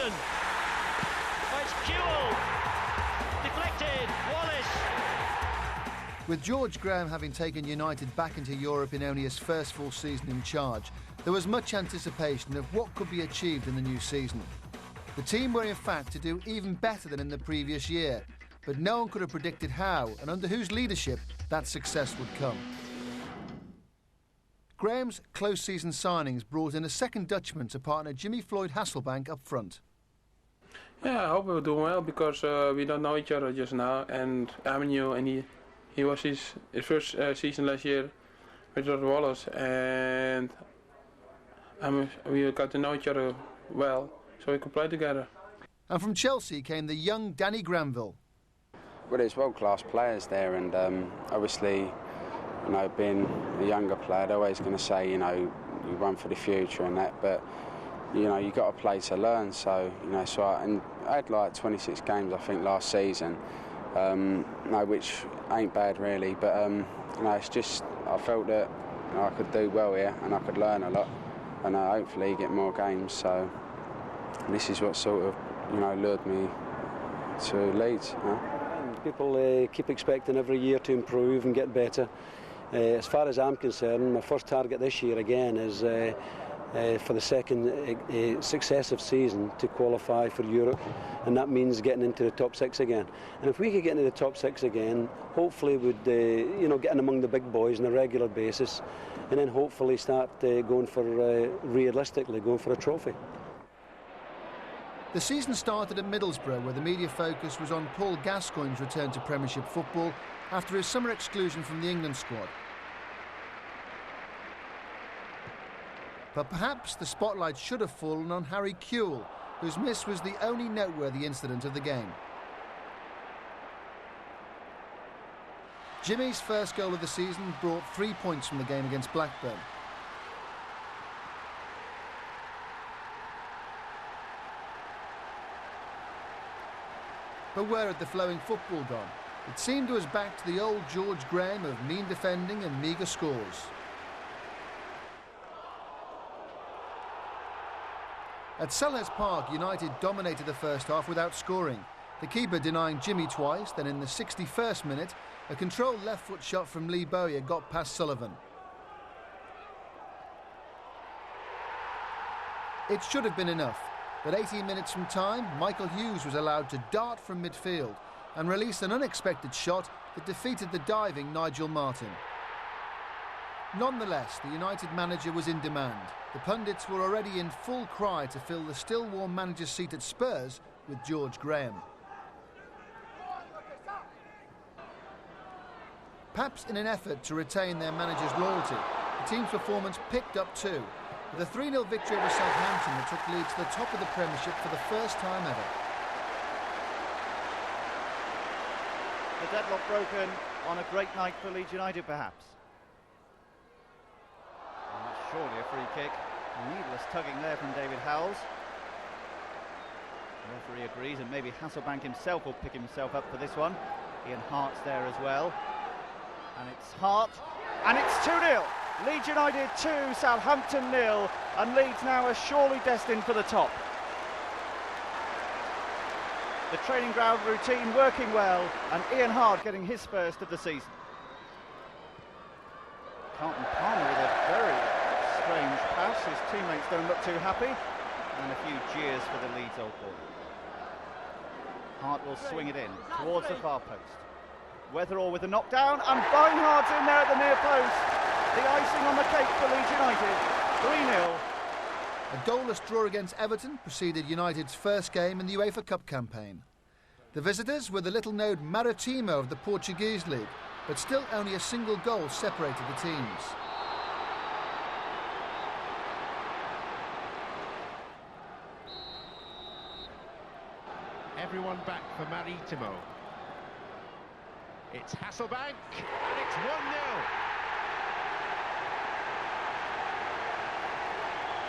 Hampton. Oh, it's Kewell. Deflected. Wallace. With George Graham having taken United back into Europe in only his first full season in charge, there was much anticipation of what could be achieved in the new season. The team were in fact to do even better than in the previous year, but no one could have predicted how and under whose leadership that success would come. Graham's close season signings brought in a second Dutchman to partner Jimmy Floyd Hasselbank up front. Yeah, I hope we're doing well because we don't know each other just now, and I'm new, and he was his first season last year with George Wallace, and we got to know each other well, so we could play together. And from Chelsea came the young Danny Granville. Well, there's world-class players there, and obviously, you know, being a younger player, they're always going to say, you know, you run for the future and that, but, you know, you've got to play to learn, so, you know, and I had like 26 games, I think, last season, which ain't bad really, but, you know, it's just, I felt that, you know, I could do well here and I could learn a lot and hopefully get more games, so this is what sort of, you know, lured me to Leeds. People keep expecting every year to improve and get better. As far as I'm concerned, my first target this year again is for the second successive season to qualify for Europe, and that means getting into the top six again. And if we could get into the top six again, hopefully we'd you know, get in among the big boys on a regular basis, and then hopefully start going for realistically going for a trophy. The season started at Middlesbrough, where the media focus was on Paul Gascoigne's return to Premiership football after his summer exclusion from the England squad. But perhaps the spotlight should have fallen on Harry Kewell, whose miss was the only noteworthy incident of the game. Jimmy's first goal of the season brought 3 points from the game against Blackburn. But where had the flowing football gone? It seemed to us back to the old George Graham of mean defending and meagre scores. At Selhurst Park, United dominated the first half without scoring, the keeper denying Jimmy twice. Then in the 61st minute, a controlled left-foot shot from Lee Bowyer got past Sullivan. It should have been enough, but 18 minutes from time, Michael Hughes was allowed to dart from midfield and release an unexpected shot that defeated the diving Nigel Martin. Nonetheless, the United manager was in demand. The pundits were already in full cry to fill the still warm manager's seat at Spurs with George Graham. Perhaps in an effort to retain their manager's loyalty, the team's performance picked up too, with a 3-0 victory over Southampton that took Leeds to the top of the Premiership for the first time ever. The deadlock broken on a great night for Leeds United, perhaps. And that's surely a free kick. Needless tugging there from David Howells. The referee agrees, and maybe Hasselbank himself will pick himself up for this one. Ian Hart's there as well. And it's Hart, and it's 2-0. Leeds United 2, Southampton 0, and Leeds now are surely destined for the top. The training ground routine working well, and Ian Hart getting his first of the season. Carlton Palmer with a very strange pass. His teammates don't look too happy, and a few jeers for the Leeds old boy. Hart will swing it in towards the far post. Weatherall with a knockdown, and Beinhardt's in there at the near post. The icing on the cake for Leeds United, 3-0. A goalless draw against Everton preceded United's first game in the UEFA Cup campaign. The visitors were the little-known Maritimo of the Portuguese league, but still only a single goal separated the teams. Everyone back for Maritimo. It's Hasselbank, and it's 1-0.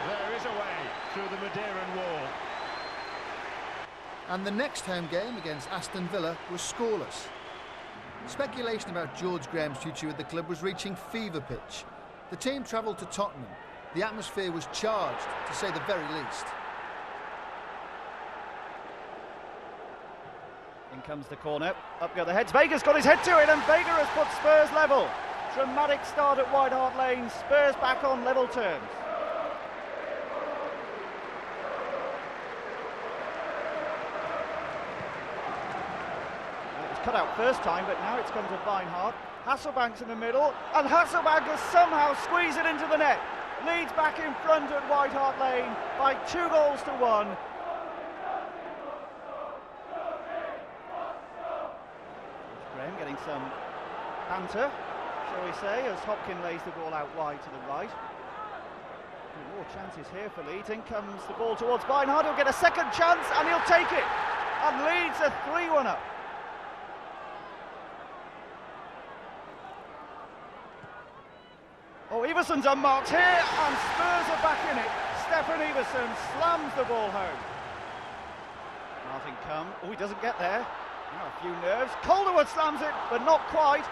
There is a way through the Madeiran wall. And the next home game against Aston Villa was scoreless. Speculation about George Graham's future with the club was reaching fever pitch. The team travelled to Tottenham. The atmosphere was charged, to say the very least. In comes the corner, up go the heads. Vega's got his head to it, and Vega has put Spurs level. Dramatic start at White Hart Lane, Spurs back on level terms. It was cut out first time, but now it's come to Vinehart. Hasselbank's in the middle, and Hasselbank has somehow squeezed it into the net. Leeds back in front at White Hart Lane by 2-1. Graham getting some banter, shall we say, as Hopkin lays the ball out wide to the right. More chances here for Leeds. In comes the ball towards Vinehart. He'll get a second chance and he'll take it. And Leeds are 3-1 up. Oh, Everson's unmarked here, and Spurs are back in it. Stefan Everson slams the ball home. Martin Cum, oh, he doesn't get there. Now a few nerves. Calderwood slams it, but not quite.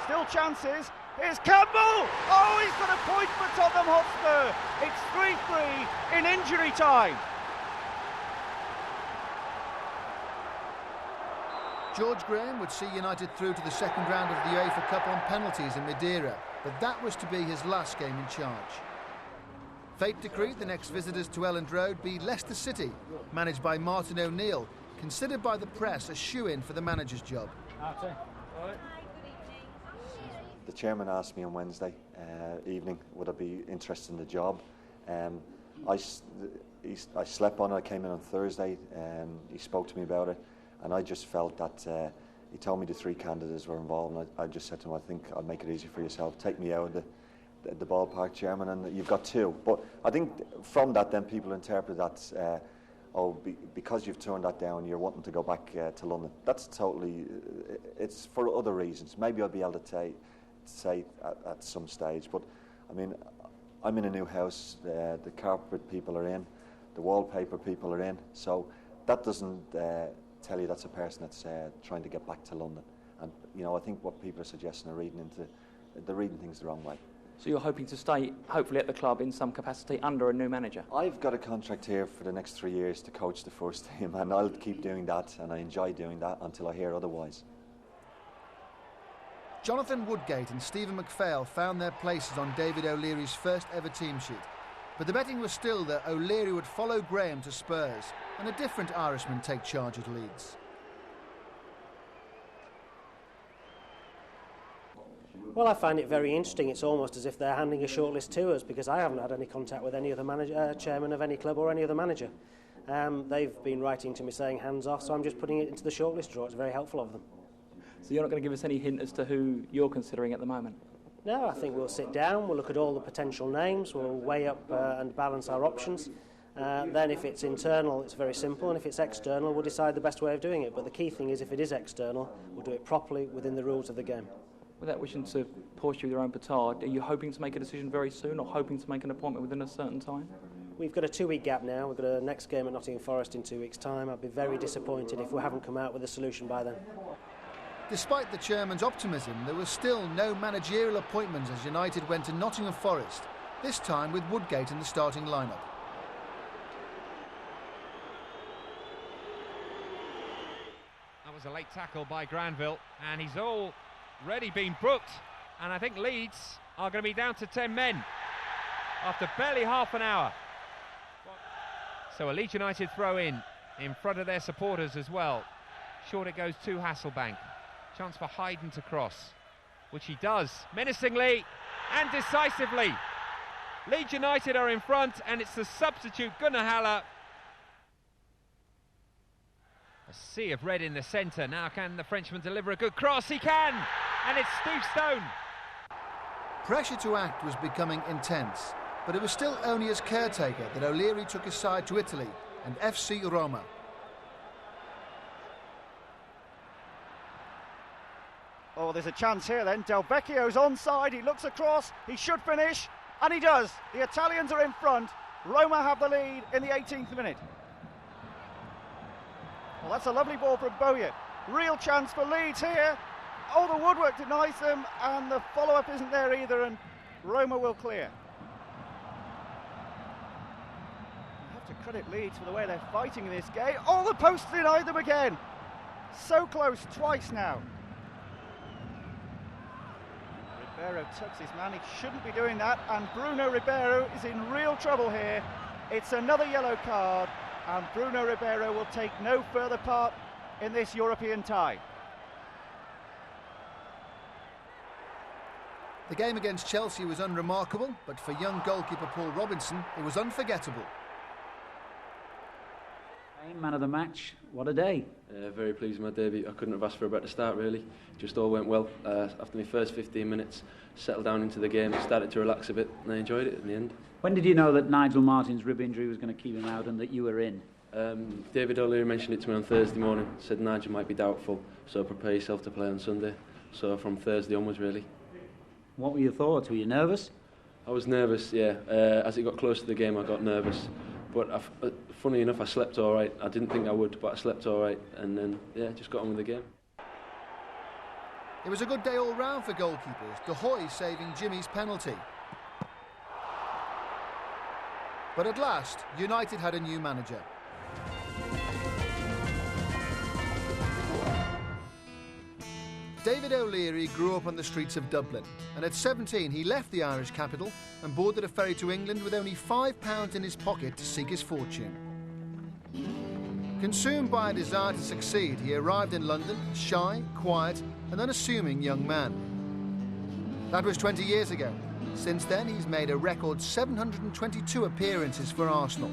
Still chances. Here's Campbell! Oh, he's got a point for Tottenham Hotspur. It's 3-3 in injury time. George Graham would see United through to the second round of the UEFA Cup on penalties in Madeira, but that was to be his last game in charge. Fate decreed the next visitors to Elland Road be Leicester City, managed by Martin O'Neill, considered by the press a shoo-in for the manager's job. The chairman asked me on Wednesday evening would I be interested in the job. I slept on it. I came in on Thursday. He spoke to me about it, and I just felt that he told me the three candidates were involved, and I just said to him, I think I'll make it easy for yourself. Take me out of the ballpark, chairman, and you've got two. But I think from that, then people interpret that, because you've turned that down, you're wanting to go back to London. That's totally, it's for other reasons. Maybe I'll be able to say at some stage, but I mean, I'm in a new house, the carpet people are in, the wallpaper people are in, so that doesn't tell you that's a person that's trying to get back to London. And you know, I think what people are suggesting are they're reading things the wrong way. So you're hoping to stay, hopefully, at the club in some capacity under a new manager? I've got a contract here for the next 3 years to coach the first team, and I'll keep doing that, and I enjoy doing that until I hear otherwise. Jonathan Woodgate and Stephen McPhail found their places on David O'Leary's first ever team sheet. But the betting was still that O'Leary would follow Graham to Spurs and a different Irishman take charge at Leeds. Well, I find it very interesting. It's almost as if they're handing a shortlist to us, because I haven't had any contact with any other chairman of any club or any other manager. They've been writing to me saying hands off, so I'm just putting it into the shortlist drawer. It's very helpful of them. So you're not going to give us any hint as to who you're considering at the moment? No, I think we'll sit down, we'll look at all the potential names, we'll weigh up and balance our options. Then if it's internal, it's very simple, and if it's external, we'll decide the best way of doing it. But the key thing is, if it is external, we'll do it properly within the rules of the game. Without wishing to pursue your own petard, are you hoping to make a decision very soon, or hoping to make an appointment within a certain time? We've got a 2-week gap now. We've got a next game at Nottingham Forest in 2 weeks' time. I'd be very disappointed if we haven't come out with a solution by then. Despite the chairman's optimism, there was still no managerial appointments as United went to Nottingham Forest, this time with Woodgate in the starting lineup. That was a late tackle by Granville, and he's already been booked, and I think Leeds are going to be down to 10 men after barely half an hour. So a Leeds United throw in front of their supporters as well. Short it goes to Hasselbank. Chance for Hayden to cross, which he does menacingly and decisively. Leeds United are in front, and it's the substitute Gunnar Haller. A sea of red in the centre. Now can the Frenchman deliver a good cross? He can, and it's Steve Stone. Pressure to act was becoming intense, but it was still only as caretaker that O'Leary took his side to Italy and FC Roma. Oh, there's a chance here then. Del Vecchio's onside, he looks across, he should finish, and he does. The Italians are in front. Roma have the lead in the 18th minute. Well, that's a lovely ball from Bowyett. Real chance for Leeds here. Oh, the woodwork denies them, and the follow-up isn't there either, and Roma will clear. I have to credit Leeds for the way they're fighting in this game. Oh, the post denied them again. So close twice now. Ribeiro tucks his man, he shouldn't be doing that, and Bruno Ribeiro is in real trouble here. It's another yellow card, and Bruno Ribeiro will take no further part in this European tie. The game against Chelsea was unremarkable, but for young goalkeeper Paul Robinson, it was unforgettable. Man of the match, what a day. Very pleased with my debut. I couldn't have asked for a better start, really. Just all went well. After my first 15 minutes, settled down into the game, started to relax a bit, and I enjoyed it in the end. When did you know that Nigel Martin's rib injury was going to keep him out and that you were in? David O'Leary mentioned it to me on Thursday morning, said Nigel might be doubtful, so prepare yourself to play on Sunday. So from Thursday onwards, really. What were your thoughts? Were you nervous? I was nervous, yeah. As it got close to the game, I got nervous. But funny enough, I slept all right. I didn't think I would, but I slept all right. And then, yeah, just got on with the game. It was a good day all round for goalkeepers, De Hoy saving Jimmy's penalty. But at last, United had a new manager. David O'Leary grew up on the streets of Dublin, and at 17 he left the Irish capital and boarded a ferry to England with only £5 in his pocket to seek his fortune. Consumed by a desire to succeed, he arrived in London, shy, quiet and unassuming young man. That was 20 years ago. Since then he's made a record 722 appearances for Arsenal.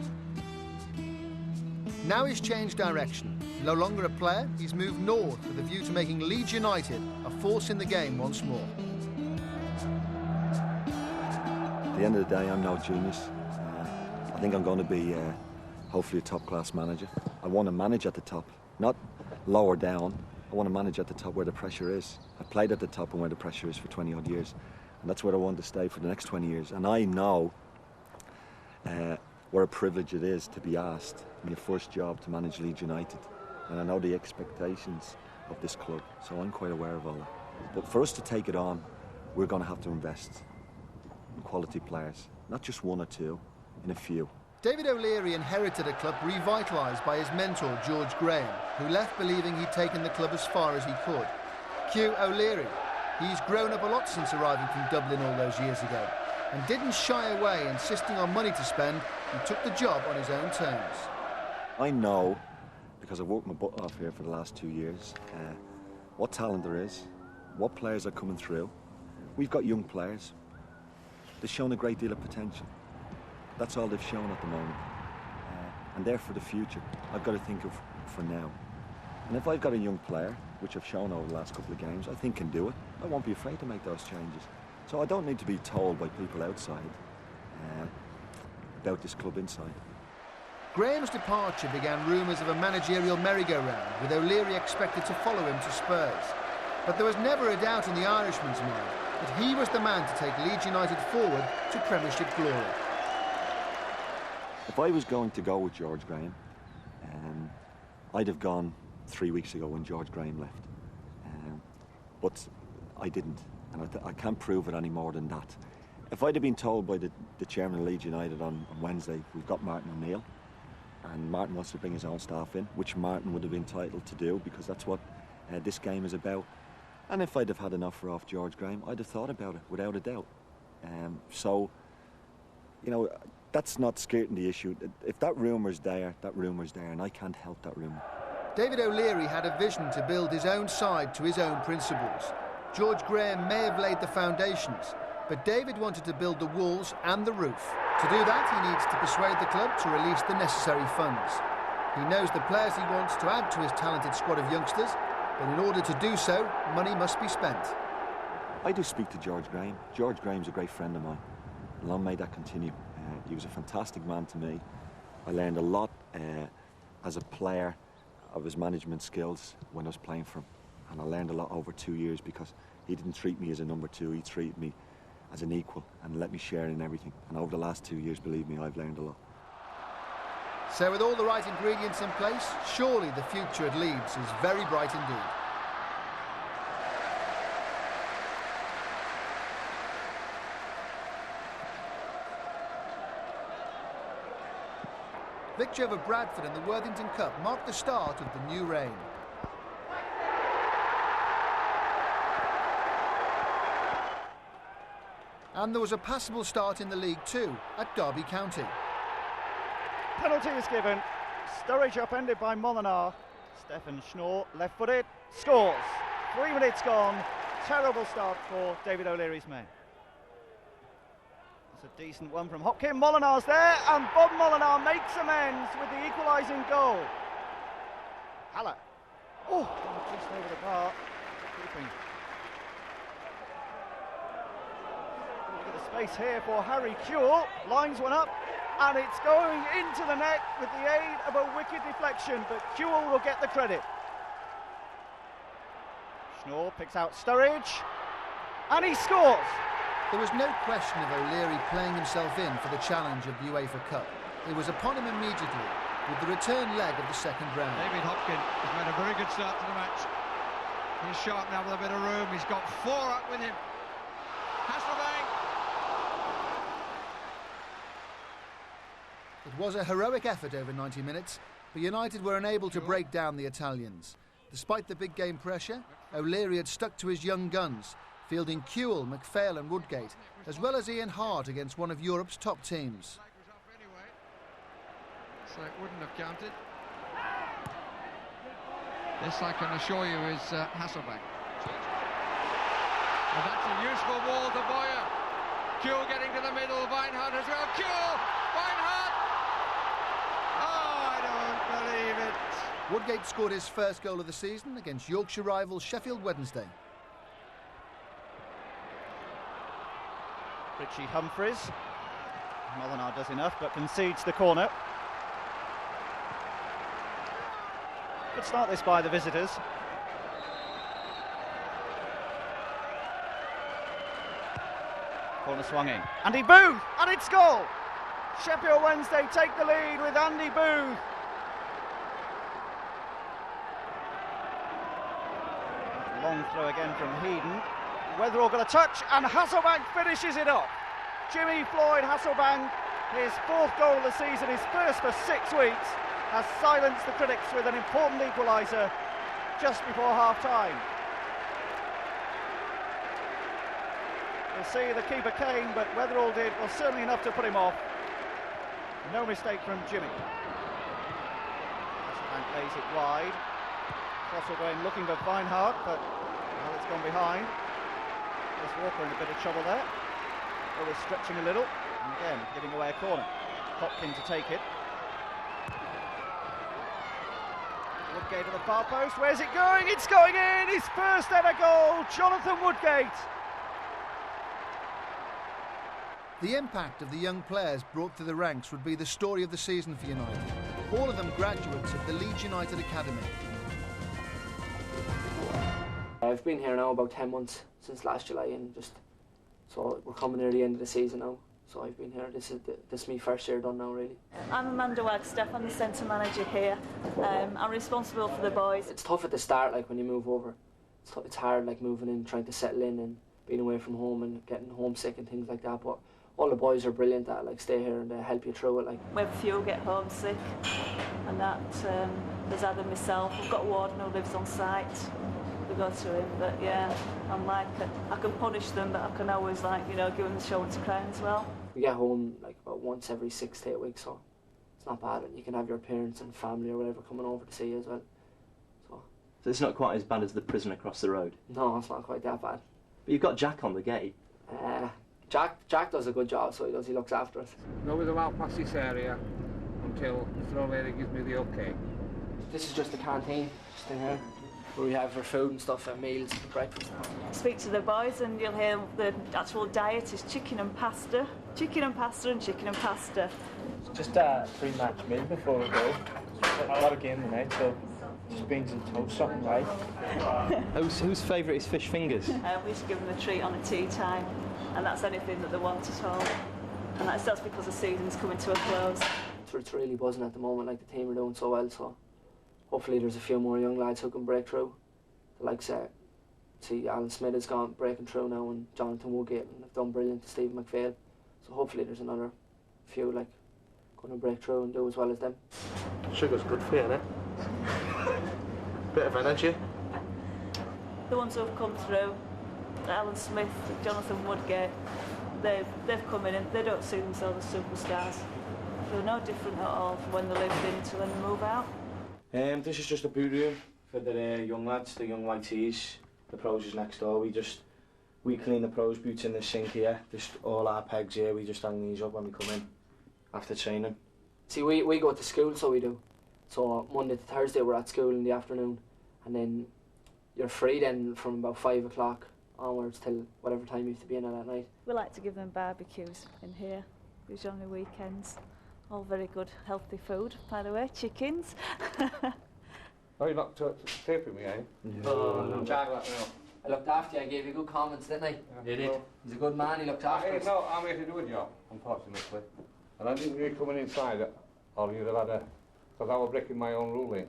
Now he's changed direction. No longer a player, he's moved north with a view to making Leeds United a force in the game once more. At the end of the day, I'm no genius. I think I'm going to be hopefully a top-class manager. I want to manage at the top, not lower down. I want to manage at the top where the pressure is. I've played at the top and where the pressure is for 20-odd years, and that's where I want to stay for the next 20 years. And I know what a privilege it is to be asked in your first job to manage Leeds United. And I know the expectations of this club, so I'm quite aware of all that. But for us to take it on, we're going to have to invest in quality players, not just one or two, in a few. David O'Leary inherited a club revitalised by his mentor George Graham, who left believing he'd taken the club as far as he could. Cue O'Leary. He's grown up a lot since arriving from Dublin all those years ago, and didn't shy away, insisting on money to spend. He took the job on his own terms. I know, because I've worked my butt off here for the last 2 years, what talent there is, what players are coming through. We've got young players. They've shown a great deal of potential. That's all they've shown at the moment. And they're for the future. I've got to think of for now. And if I've got a young player, which I've shown over the last couple of games, I think can do it, I won't be afraid to make those changes. So I don't need to be told by people outside about this club inside. Graham's departure began rumours of a managerial merry-go-round, with O'Leary expected to follow him to Spurs. But there was never a doubt in the Irishman's mind that he was the man to take Leeds United forward to Premiership glory. If I was going to go with George Graham, I'd have gone 3 weeks ago when George Graham left. But I didn't, and I can't prove it any more than that. If I'd have been told by the chairman of Leeds United on Wednesday, we've got Martin O'Neill, and Martin wants to bring his own staff in, which Martin would have been entitled to do, because that's what this game is about. And if I'd have had an offer off George Graham, I'd have thought about it, without a doubt. So, you know, that's not skirting the issue. If that rumour's there, and I can't help that rumour. David O'Leary had a vision to build his own side to his own principles. George Graham may have laid the foundations, but David wanted to build the walls and the roof. To do that, he needs to persuade the club to release the necessary funds. He knows the players he wants to add to his talented squad of youngsters, but in order to do so, money must be spent. I do speak to George Graham. George Graham's a great friend of mine. Long may that continue. He was a fantastic man to me. I learned a lot as a player of his management skills when I was playing for him. And I learned a lot over 2 years because he didn't treat me as a number two, he treated me as an equal and let me share in everything. And over the last 2 years, believe me, I've learned a lot. So with all the right ingredients in place, surely the future at Leeds is very bright indeed. Victory over Bradford in the Worthington Cup marked the start of the new reign. And there was a passable start in the league too at Derby County. Penalty is given. Sturridge upended by Molinar. Stefan Schnorr, left-footed, scores. 3 minutes gone. Terrible start for David O'Leary's men. It's a decent one from Hopkin. Molinar's there, and Bob Molinar makes amends with the equalising goal. Haller. Oh, just over the bar. Keeping. Look at the space here for Harry Kewell. Lines one up, and it's going into the net with the aid of a wicked deflection, but Kewell will get the credit. Schnorr picks out Sturridge, and he scores. There was no question of O'Leary playing himself in for the challenge of the UEFA Cup. It was upon him immediately with the return leg of the second round. David Hopkin has made a very good start to the match. He's sharp now with a bit of room. He's got 4 up with him. Hasselbank. It was a heroic effort over 90 minutes, but United were unable to break down the Italians. Despite the big game pressure, O'Leary had stuck to his young guns, fielding Kewell, McPhail and Woodgate, as well as Ian Hart against one of Europe's top teams. So it wouldn't have counted. This, I can assure you, is Hasselbank. And that's a useful ball to Boyer. Kewell getting to the middle, Weinhardt as well. Kewell! Weinhardt! Oh, I don't believe it. Woodgate scored his first goal of the season against Yorkshire rival Sheffield Wednesday. Richie Humphries. Molinar does enough, but concedes the corner. Good start this by the visitors. Corner swung in. Andy Booth, and it's goal! Sheffield Wednesday take the lead with Andy Booth. Long throw again from Heeden. Weatherall got a touch, and Hasselbank finishes it off. Jimmy Floyd Hasselbank, his 4th goal of the season, his first for 6 weeks, has silenced the critics with an important equaliser just before half-time. We'll see the keeper came, but Weatherall did, well, certainly enough to put him off. No mistake from Jimmy. Hasselbank lays it wide. Crossover looking for Weinhardt, but well, it's gone behind. There's Walker in a bit of trouble there. Always stretching a little, and again giving away a corner. Hopkin to take it. Woodgate to the far post. Where's it going? It's going in! His first ever goal, Jonathan Woodgate. The impact of the young players brought through the ranks would be the story of the season for United. All of them graduates of the Leeds United Academy. I've been here now about 10 months since last July, and so we're coming near the end of the season now. So I've been here. This is my first year done now, really. I'm Amanda Wagstaff. I'm the centre manager here. I'm responsible for the boys. It's tough at the start, like when you move over. It's hard, like moving in, trying to settle in, and being away from home and getting homesick and things like that. But all the boys are brilliant at like stay here and they help you through it. Like we have a few get homesick, and that there's Adam myself. We've got a warden who lives on site. We go to him, but yeah, I'm like I can punish them, but I can always give them the shoulder to cry as well. We get home like about once every 6 to 8 weeks, so it's not bad, and you can have your parents and family or whatever coming over to see you as well. So it's not quite as bad as the prison across the road? No, it's not quite that bad. But you've got Jack on the gate. Jack does a good job, so he looks after us. Nobody will walk past this area until Mr. O'Leary gives me the okay. This is just the canteen, just in here, where we have our food and stuff, and meals, and breakfast. Speak to the boys and you'll hear the actual diet is chicken and pasta. Chicken and pasta and chicken and pasta. Just a pre-match meal before we go. A lot of game tonight, so just beans and toast, something light. Whose favourite is fish fingers? We used to give them a treat on a tea time, and that's anything that they want at all. And that's because the season's coming to a close. It's really buzzing at the moment, like the team are doing so well, so hopefully there's a few more young lads who can break through. Like see Alan Smith has gone breaking through now, and Jonathan Woodgate, and they've done brilliant to Stephen McPhail. So hopefully there's another few like going to break through and do as well as them. Sugar's good for you, innit? Bit of energy. The ones who have come through, Alan Smith, Jonathan Woodgate, they've come in and they don't see themselves as superstars. They're no different at all from when they lived in to when they move out. This is just a boot room for the young lads, the young YTs. The pros is next door. We clean the pros boots in the sink here. Just all our pegs here. We just hang these up when we come in after training. See, we go to school, so we do. So Monday to Thursday we're at school in the afternoon, and then you're free then from about 5 o'clock onwards till whatever time you have to be in at night. We like to give them barbecues in here, usually on the weekends. All very good, healthy food, by the way, chickens. Oh, you looked taping me, eh? Yeah. Oh, Jack, I looked after you, I gave you good comments, didn't I? Yeah. You did. He's a good man, he looked after us. No, I'm here to do a job, unfortunately. And I didn't really coming inside it, or you'd have had because I was breaking my own ruling.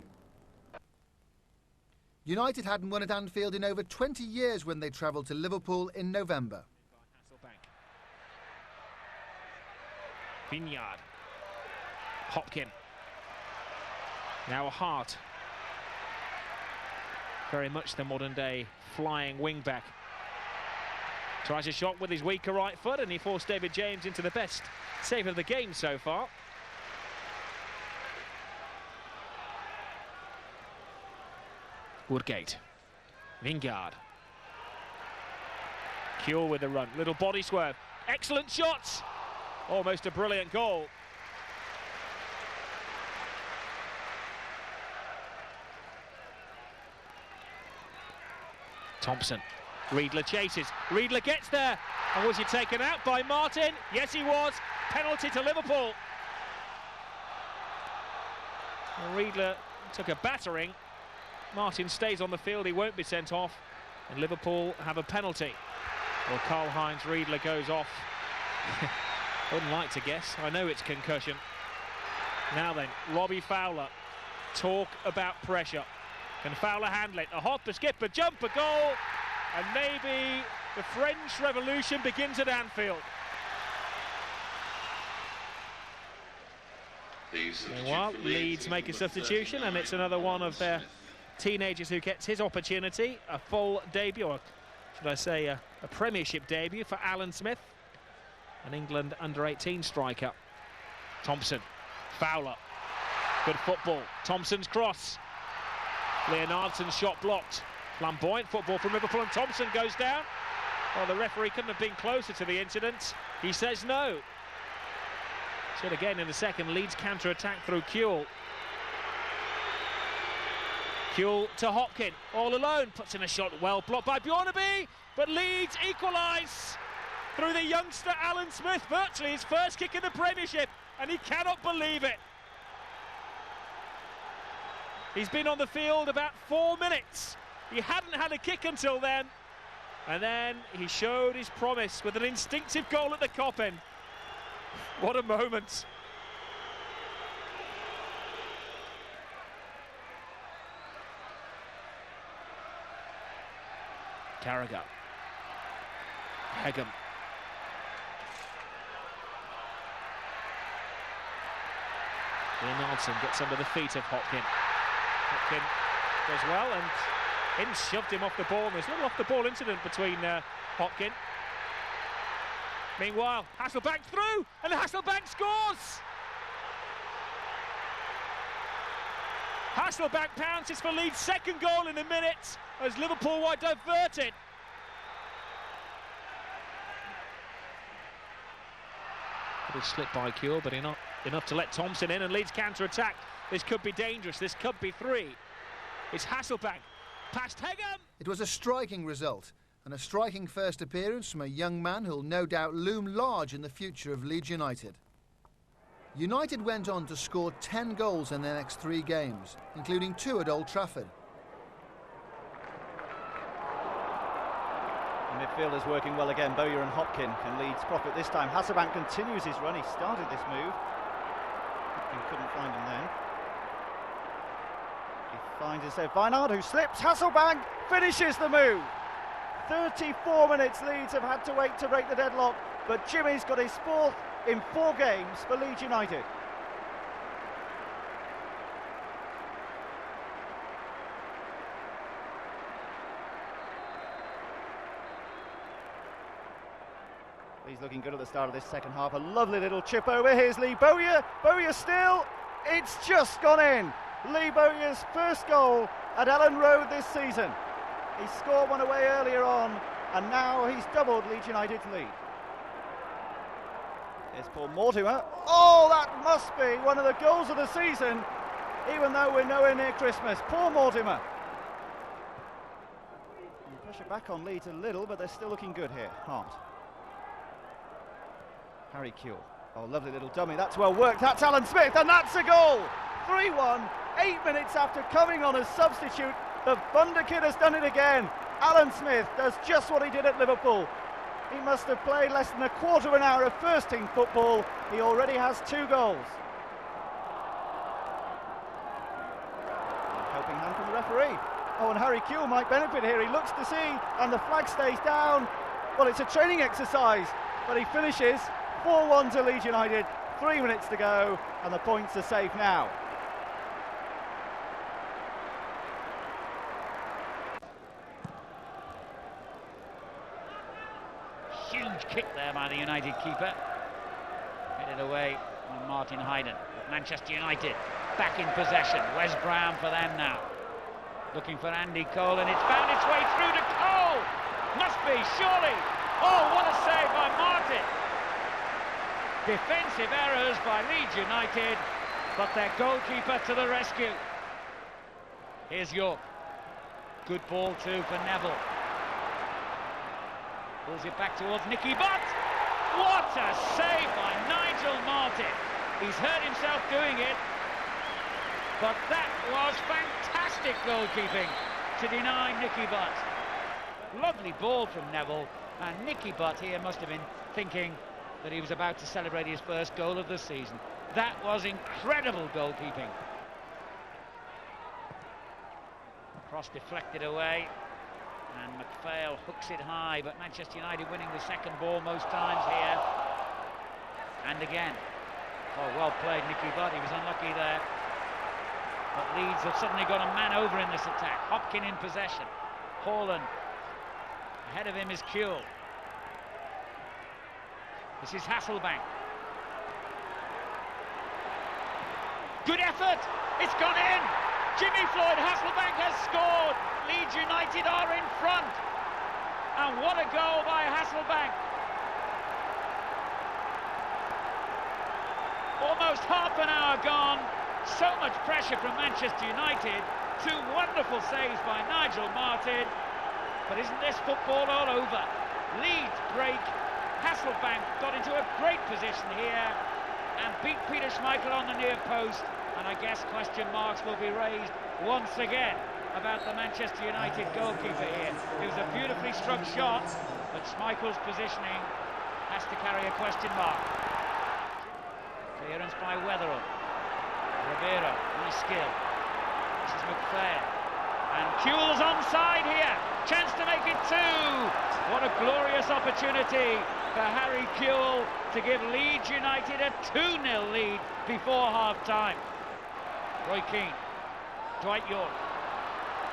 United hadn't won at Anfield in over 20 years when they travelled to Liverpool in November. Vineyard. Hopkin. Now a Hart. Very much the modern day flying wing back. Tries a shot with his weaker right foot and he forced David James into the best save of the game so far. Woodgate. Vingard. Kuehl with the run. Little body swerve. Excellent shots. Almost a brilliant goal. Thompson. Riedler chases. Riedler gets there. And was he taken out by Martin? Yes, he was. Penalty to Liverpool. And Riedler took a battering. Martin stays on the field. He won't be sent off. And Liverpool have a penalty. Well, Karl-Heinz Riedler goes off. Wouldn't like to guess. I know it's concussion. Now then, Robbie Fowler. Talk about pressure. Can Fowler handle it? A hop, a skip, a jump, a goal. And maybe the French Revolution begins at Anfield. Meanwhile, Leeds make a substitution, and it's another one of their teenagers who gets his opportunity. A full debut, or should I say a Premiership debut for Alan Smith, an England under-18 striker. Thompson, Fowler, good football. Thompson's cross. Leonardson's shot blocked. Flamboyant football from Liverpool, and Thompson goes down. Well, the referee couldn't have been closer to the incident. He says no. Should again in the second. Leeds counter-attack through Kuehl. Kuehl to Hopkin, all alone, puts in a shot well blocked by Bjornaby, but Leeds equalise through the youngster Alan Smith, virtually his first kick in the Premiership, and he cannot believe it. He's been on the field about 4 minutes. He hadn't had a kick until then, and then he showed his promise with an instinctive goal at the Kop end. What a moment. Carragher. Hegem. Leonardson gets under the feet of Hopkin. Hopkin does well, and Ince shoved him off the ball. There's a little off-the-ball incident between Hopkin. Meanwhile, Hasselbank through, and Hasselbank scores! Hasselbank pounces for Leeds' second goal in a minute as Liverpool were diverted. Little slip by Kuehl, but enough to let Thompson in, and Leeds counter-attack. This could be dangerous, this could be three. It's Hasselbank, past Hegem. It was a striking result, and a striking first appearance from a young man who'll no doubt loom large in the future of Leeds United. United went on to score 10 goals in their next 3 games, including 2 at Old Trafford. The midfielders working well again, Bowyer and Hopkin. Can Leeds profit this time? Hasselbank continues his run. He started this move. Hopkin couldn't find him then. He finds instead Vinard, who slips. Hasselbank finishes the move. 34 minutes Leeds have had to wait to break the deadlock, but Jimmy's got his 4th in 4 games for Leeds United. He's looking looking good at the start of this second half. A lovely little chip over. Here's Lee Bowyer. Bowyer still. It's just gone in. Lee Bowyer's first goal at Ellen Road this season. He scored one away earlier on, and now he's doubled Leeds United's lead. Here's Paul Mortimer. Oh, that must be one of the goals of the season, even though we're nowhere near Christmas. Paul Mortimer. Pressure back on Leeds a little, but they're still looking good here. Hart. Harry Kewell. Oh, lovely little dummy. That's well worked. That's Alan Smith, and that's a goal. 3-1, 8 minutes after coming on as substitute. The Thunder Kid has done it again. Alan Smith does just what he did at Liverpool. He must have played less than a quarter of an hour of first-team football. He already has 2 goals. Helping hand from the referee. Oh, and Harry Kewell might benefit here. He looks to see, and the flag stays down. Well, it's a training exercise, but he finishes 4-1 to Leeds United. 3 minutes to go, and the points are safe now. Huge kick there by the United keeper. Headed away by Martin Hayden. Manchester United back in possession. Wes Brown for them now. Looking for Andy Cole, and it's found its way through to Cole. Must be, surely. Oh, what a save by Martin. Defensive errors by Leeds United, but their goalkeeper to the rescue. Here's York. Good ball too for Neville. Pulls it back towards Nicky Butt. What a save by Nigel Martin. He's hurt himself doing it, but that was fantastic goalkeeping to deny Nicky Butt. Lovely ball from Neville, and Nicky Butt here must have been thinking that he was about to celebrate his first goal of the season. That was incredible goalkeeping. Cross deflected away, and McPhail hooks it high, but Manchester United winning the second ball most times here. And again. Oh, well played, Nicky Butt. He was unlucky there. But Leeds have suddenly got a man over in this attack. Hopkin in possession. Haaland. Ahead of him is Kewell. This is Hasselbank. Good effort! It's gone in! Jimmy Floyd Hasselbank has scored! Leeds United are in front! And what a goal by Hasselbank! Almost half an hour gone. So much pressure from Manchester United. 2 wonderful saves by Nigel Martin. But isn't this football all over? Leeds break. Hasselbank got into a great position here and beat Peter Schmeichel on the near post. And I guess question marks will be raised once again about the Manchester United goalkeeper here. It was a beautifully struck shot, but Schmeichel's positioning has to carry a question mark. Clearance by Weatherall. Ribeiro, nice skill. This is McPhail. And Kewell's onside here. Chance to make it 2. What a glorious opportunity for Harry Kewell to give Leeds United a 2-0 lead before half-time. Roy Keane. Dwight York.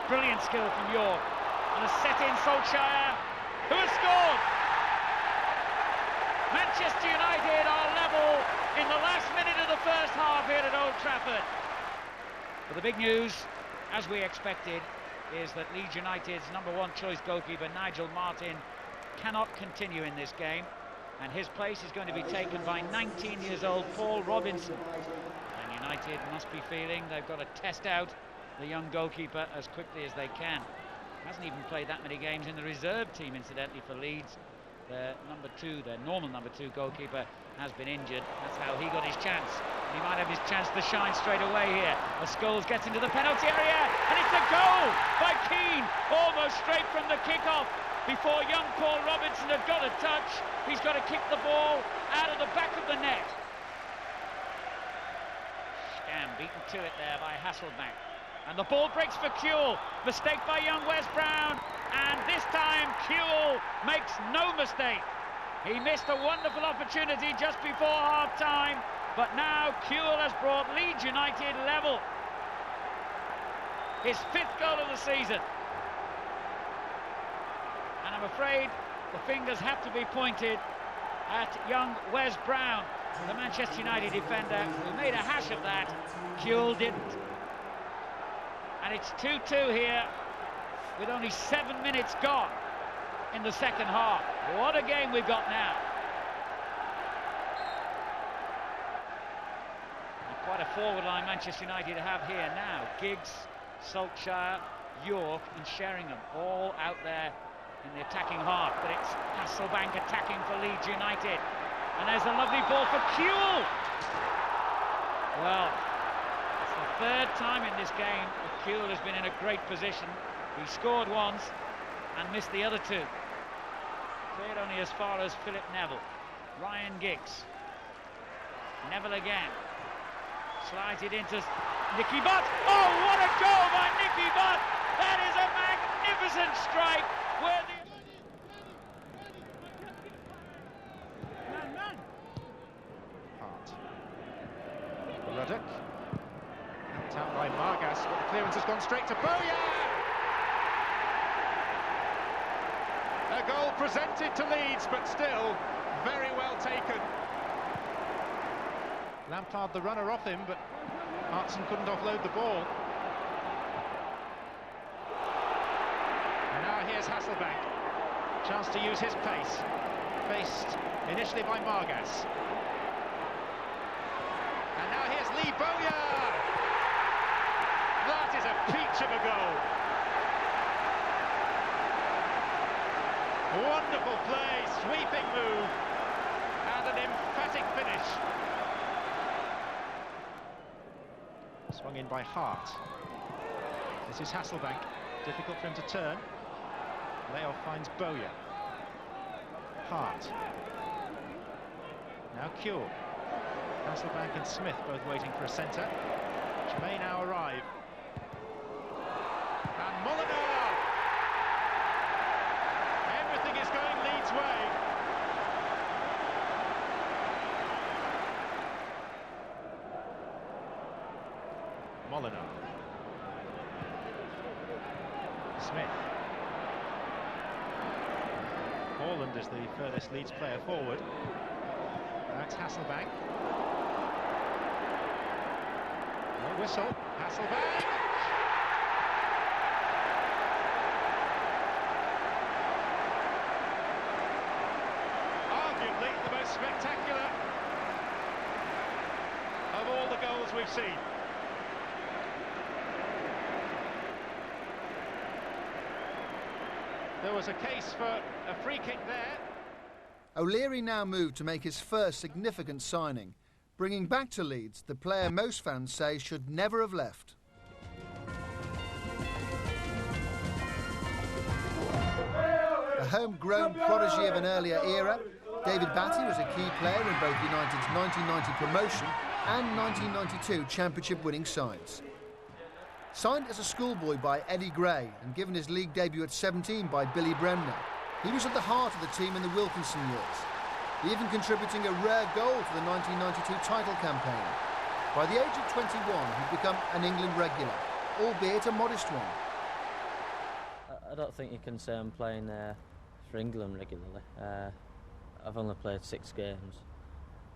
Brilliant skill from York. And a set-in Solskjaer, who has scored. Manchester United are level in the last minute of the first half here at Old Trafford. But the big news, as we expected, is that Leeds United's #1 choice goalkeeper Nigel Martin cannot continue in this game, and his place is going to be taken by 19 years old Paul Robinson. And United must be feeling they've got to test out the young goalkeeper as quickly as they can. Hasn't even played that many games in the reserve team, incidentally, for Leeds. Their normal number two goalkeeper has been injured. That's how he got his chance. He might have his chance to shine straight away here. As Scholes gets into the penalty area, and it's a goal by Keane, almost straight from the kick-off. Before young Paul Robinson had got a touch, he's got to kick the ball out of the back of the net. Scam beaten to it there by Hasselbank. And the ball breaks for Kewell. Mistake by young Wes Brown. And this time Kewell makes no mistake. He missed a wonderful opportunity just before half-time. But now Kewell has brought Leeds United level. His 5th goal of the season. And I'm afraid the fingers have to be pointed at young Wes Brown, the Manchester United defender, who made a hash of that. Kuehl didn't. And it's 2-2 here, with only 7 minutes gone in the second half. What a game we've got now. And quite a forward line Manchester United have here now. Giggs, Solskjaer, York and Sheringham all out there in the attacking half, but it's Hasselbank attacking for Leeds United. And there's a lovely ball for Kuehl. Well, it's the third time in this game that Kuehl has been in a great position. He scored once and missed the other two. Cleared only as far as Philip Neville. Ryan Giggs. Neville again. Slides it into Nicky Butt. Oh, what a goal by Nicky Butt! That is a magnificent strike. Hart. Ruddock. Knocked out by Margas, but the clearance has gone straight to Bowyer. A goal presented to Leeds, but still very well taken. Lampard the runner off him, but Hartson couldn't offload the ball. And now here's Hasselbank. Chance to use his pace. Faced initially by Margas. And now here's Lee Bowyer. That is a peach of a goal. Wonderful play, sweeping move, and an emphatic finish. Swung in by Hart. This is Hasselbank. Difficult for him to turn. Layoff finds Bowyer. Hart. Now Kuehl. Hasselbank and Smith both waiting for a centre, which may now arrive. And Molyneux! Everything is going Leeds' way. Molyneux. Smith. Holland is the furthest Leeds player forward. That's Hasselbank. No whistle. Hasselbank! Arguably the most spectacular of all the goals we've seen. There was a case for a free kick there. O'Leary now moved to make his first significant signing, bringing back to Leeds the player most fans say should never have left. A homegrown prodigy of an earlier era, David Batty was a key player in both United's 1990 promotion and 1992 championship-winning sides. Signed as a schoolboy by Eddie Gray and given his league debut at 17 by Billy Bremner, he was at the heart of the team in the Wilkinson years, even contributing a rare goal to the 1992 title campaign. By the age of 21, he'd become an England regular, albeit a modest one. I don't think you can say I'm playing for England regularly. I've only played 6 games,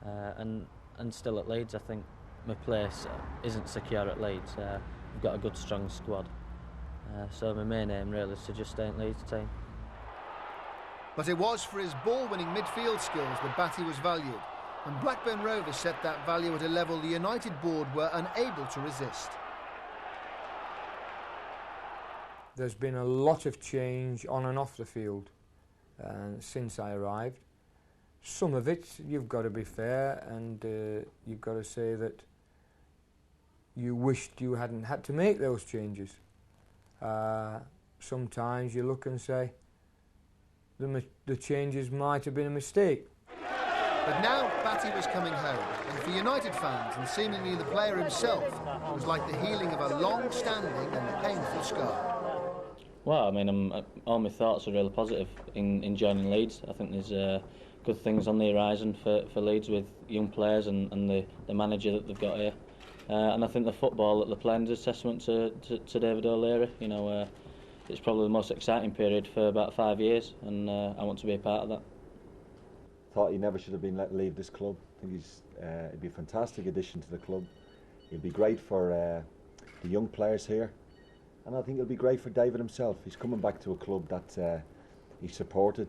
and still at Leeds I think my place isn't secure at Leeds. We've got a good strong squad, so my main aim really is to just stay in Leeds team. But it was for his ball-winning midfield skills that Batty was valued, and Blackburn Rovers set that value at a level the United board were unable to resist. There's been a lot of change on and off the field since I arrived. Some of it, you've got to be fair, and you've got to say that you wished you hadn't had to make those changes. Sometimes you look and say, the changes might have been a mistake. But now Batty was coming home, and for United fans, and seemingly the player himself, it was like the healing of a long-standing and painful scar. Well, I mean, all my thoughts are really positive in joining Leeds. I think there's good things on the horizon for Leeds with young players and the manager that they've got here. And I think the football that they're playing is a testament to David O'Leary. You know, it's probably the most exciting period for about 5 years, and I want to be a part of that. thought he never should have been let leave this club. I think he'd be a fantastic addition to the club. He'll be great for the young players here, and I think it'll be great for David himself. He's coming back to a club that he's supported.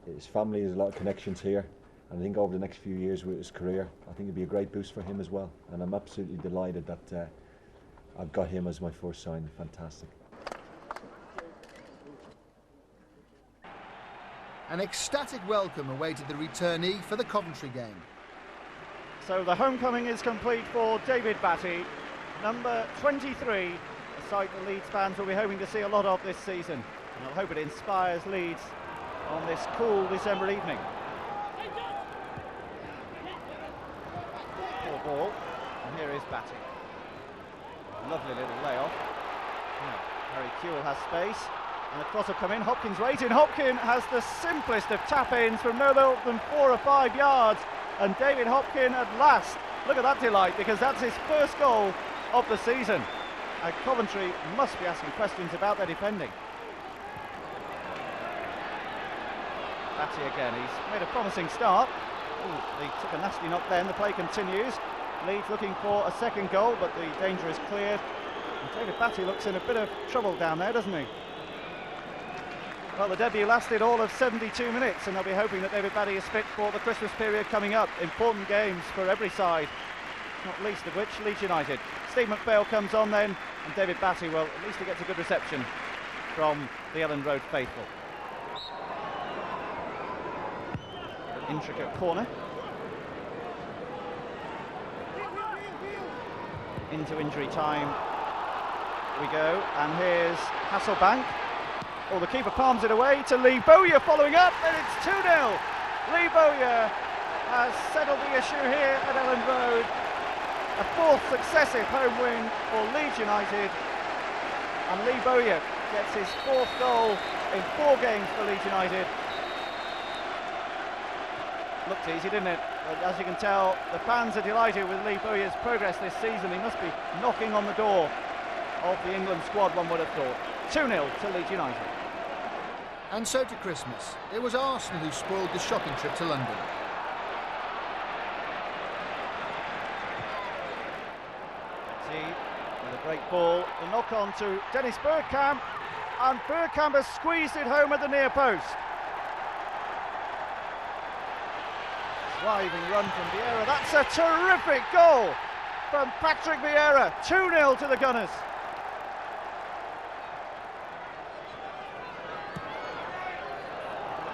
His family has a lot of connections here, and I think over the next few years with his career, I think it'll be a great boost for him as well. And I'm absolutely delighted that I've got him as my first signing. Fantastic. An ecstatic welcome awaited the returnee for the Coventry game. So the homecoming is complete for David Batty, number 23, a sight that Leeds fans will be hoping to see a lot of this season. And I hope it inspires Leeds on this cool December evening. Poor ball, and here is Batty. Lovely little layoff. Harry Kewell has space, and the cross will come in. Hopkins waiting. Hopkins has the simplest of tap-ins from no more than 4 or 5 yards, and David Hopkins at last. Look at that delight, because that's his first goal of the season. And Coventry must be asking questions about their defending. Batty again, he's made a promising start. Ooh, he took a nasty knock then, the play continues. Leeds looking for a second goal, but the danger is cleared. And David Batty looks in a bit of trouble down there, doesn't he? Well, the debut lasted all of 72 minutes, and they'll be hoping that David Batty is fit for the Christmas period coming up. Important games for every side, not least of which Leeds United. Steve McPhail comes on then, and David Batty, well, at least he gets a good reception from the Ellen Road faithful. Intricate corner. Into injury time we go, and here's Hasselbank. Oh, the keeper palms it away to Lee Bowyer following up, and it's 2-0. Lee Bowyer has settled the issue here at Ellen Road. A fourth successive home win for Leeds United, and Lee Bowyer gets his fourth goal in 4 games for Leeds United. Looked easy, didn't it? But as you can tell, the fans are delighted with Lee Bowyer's progress this season. He must be knocking on the door of the England squad, one would have thought. 2-0 to Leeds United. And so to Christmas. It was Arsenal who spoiled the shopping trip to London. See, with a great ball, the knock on to Dennis Bergkamp, and Bergkamp has squeezed it home at the near post. Driving run from Vieira. That's a terrific goal from Patrick Vieira. 2-0 to the Gunners.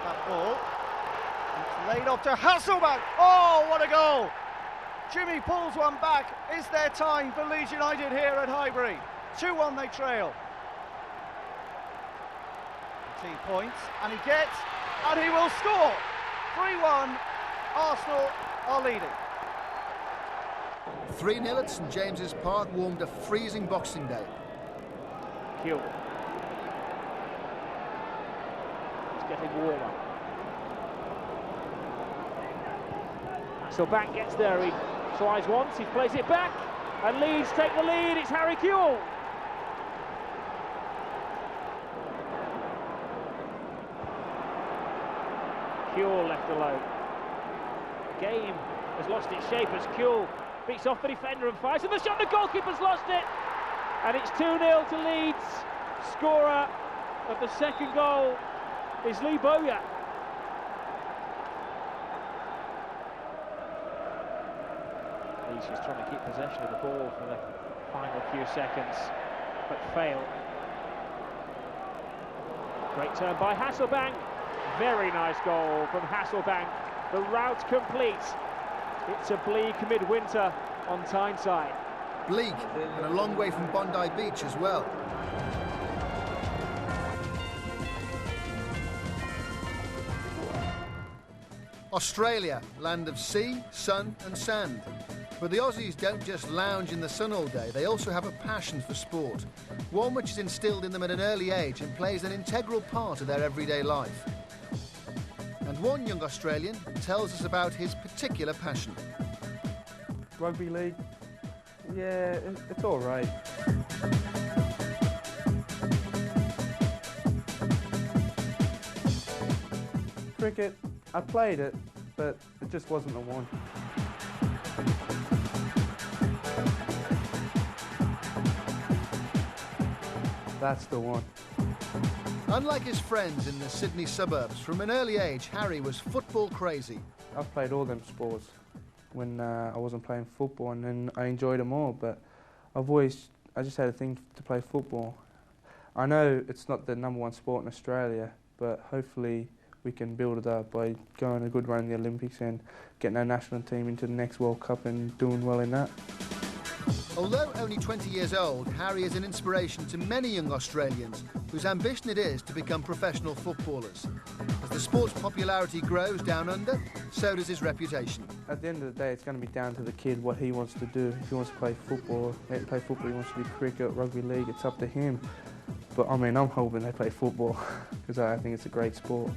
That ball. It's laid off to Hasselbank. Oh, what a goal! Jimmy pulls one back. Is there time for Leeds United here at Highbury? 2-1 they trail. 2 points, and he gets, and he will score. 3-1. Arsenal are leading. 3-0 at St James's Park warmed a freezing Boxing Day. Kewell. He's getting warmer. Hasselbank gets there, he tries once, he plays it back, and Leeds take the lead. It's Harry Kewell. Kewell left alone. Game has lost its shape as Kewell beats off the defender and fires, and the shot, the goalkeeper's lost it, and it's 2-0 to Leeds. Scorer of the second goal is Lee Bowyer. Leeds just trying to keep possession of the ball for the final few seconds, but fail. Great turn by Hasselbank. Very nice goal from Hasselbank. The route complete. It's a bleak midwinter on Tyneside. Bleak, and a long way from Bondi Beach as well. Australia, land of sea, sun and sand. But the Aussies don't just lounge in the sun all day, they also have a passion for sport. One which is instilled in them at an early age and plays an integral part of their everyday life. And one young Australian tells us about his particular passion. Rugby league? Yeah, it's all right. Cricket? I played it, but it just wasn't the one. That's the one. Unlike his friends in the Sydney suburbs, from an early age, Harry was football crazy. I've played all them sports when I wasn't playing football, and then I enjoyed them all, but I just had a thing to play football. I know it's not the #1 sport in Australia, but hopefully we can build it up by going a good run in the Olympics and getting our national team into the next World Cup and doing well in that. Although only 20 years old, Harry is an inspiration to many young Australians whose ambition it is to become professional footballers. As the sport's popularity grows down under, so does his reputation. At the end of the day, it's going to be down to the kid what he wants to do. If he wants to play football, he wants to do cricket, rugby league, it's up to him. But I mean, I'm hoping they play football because I think it's a great sport.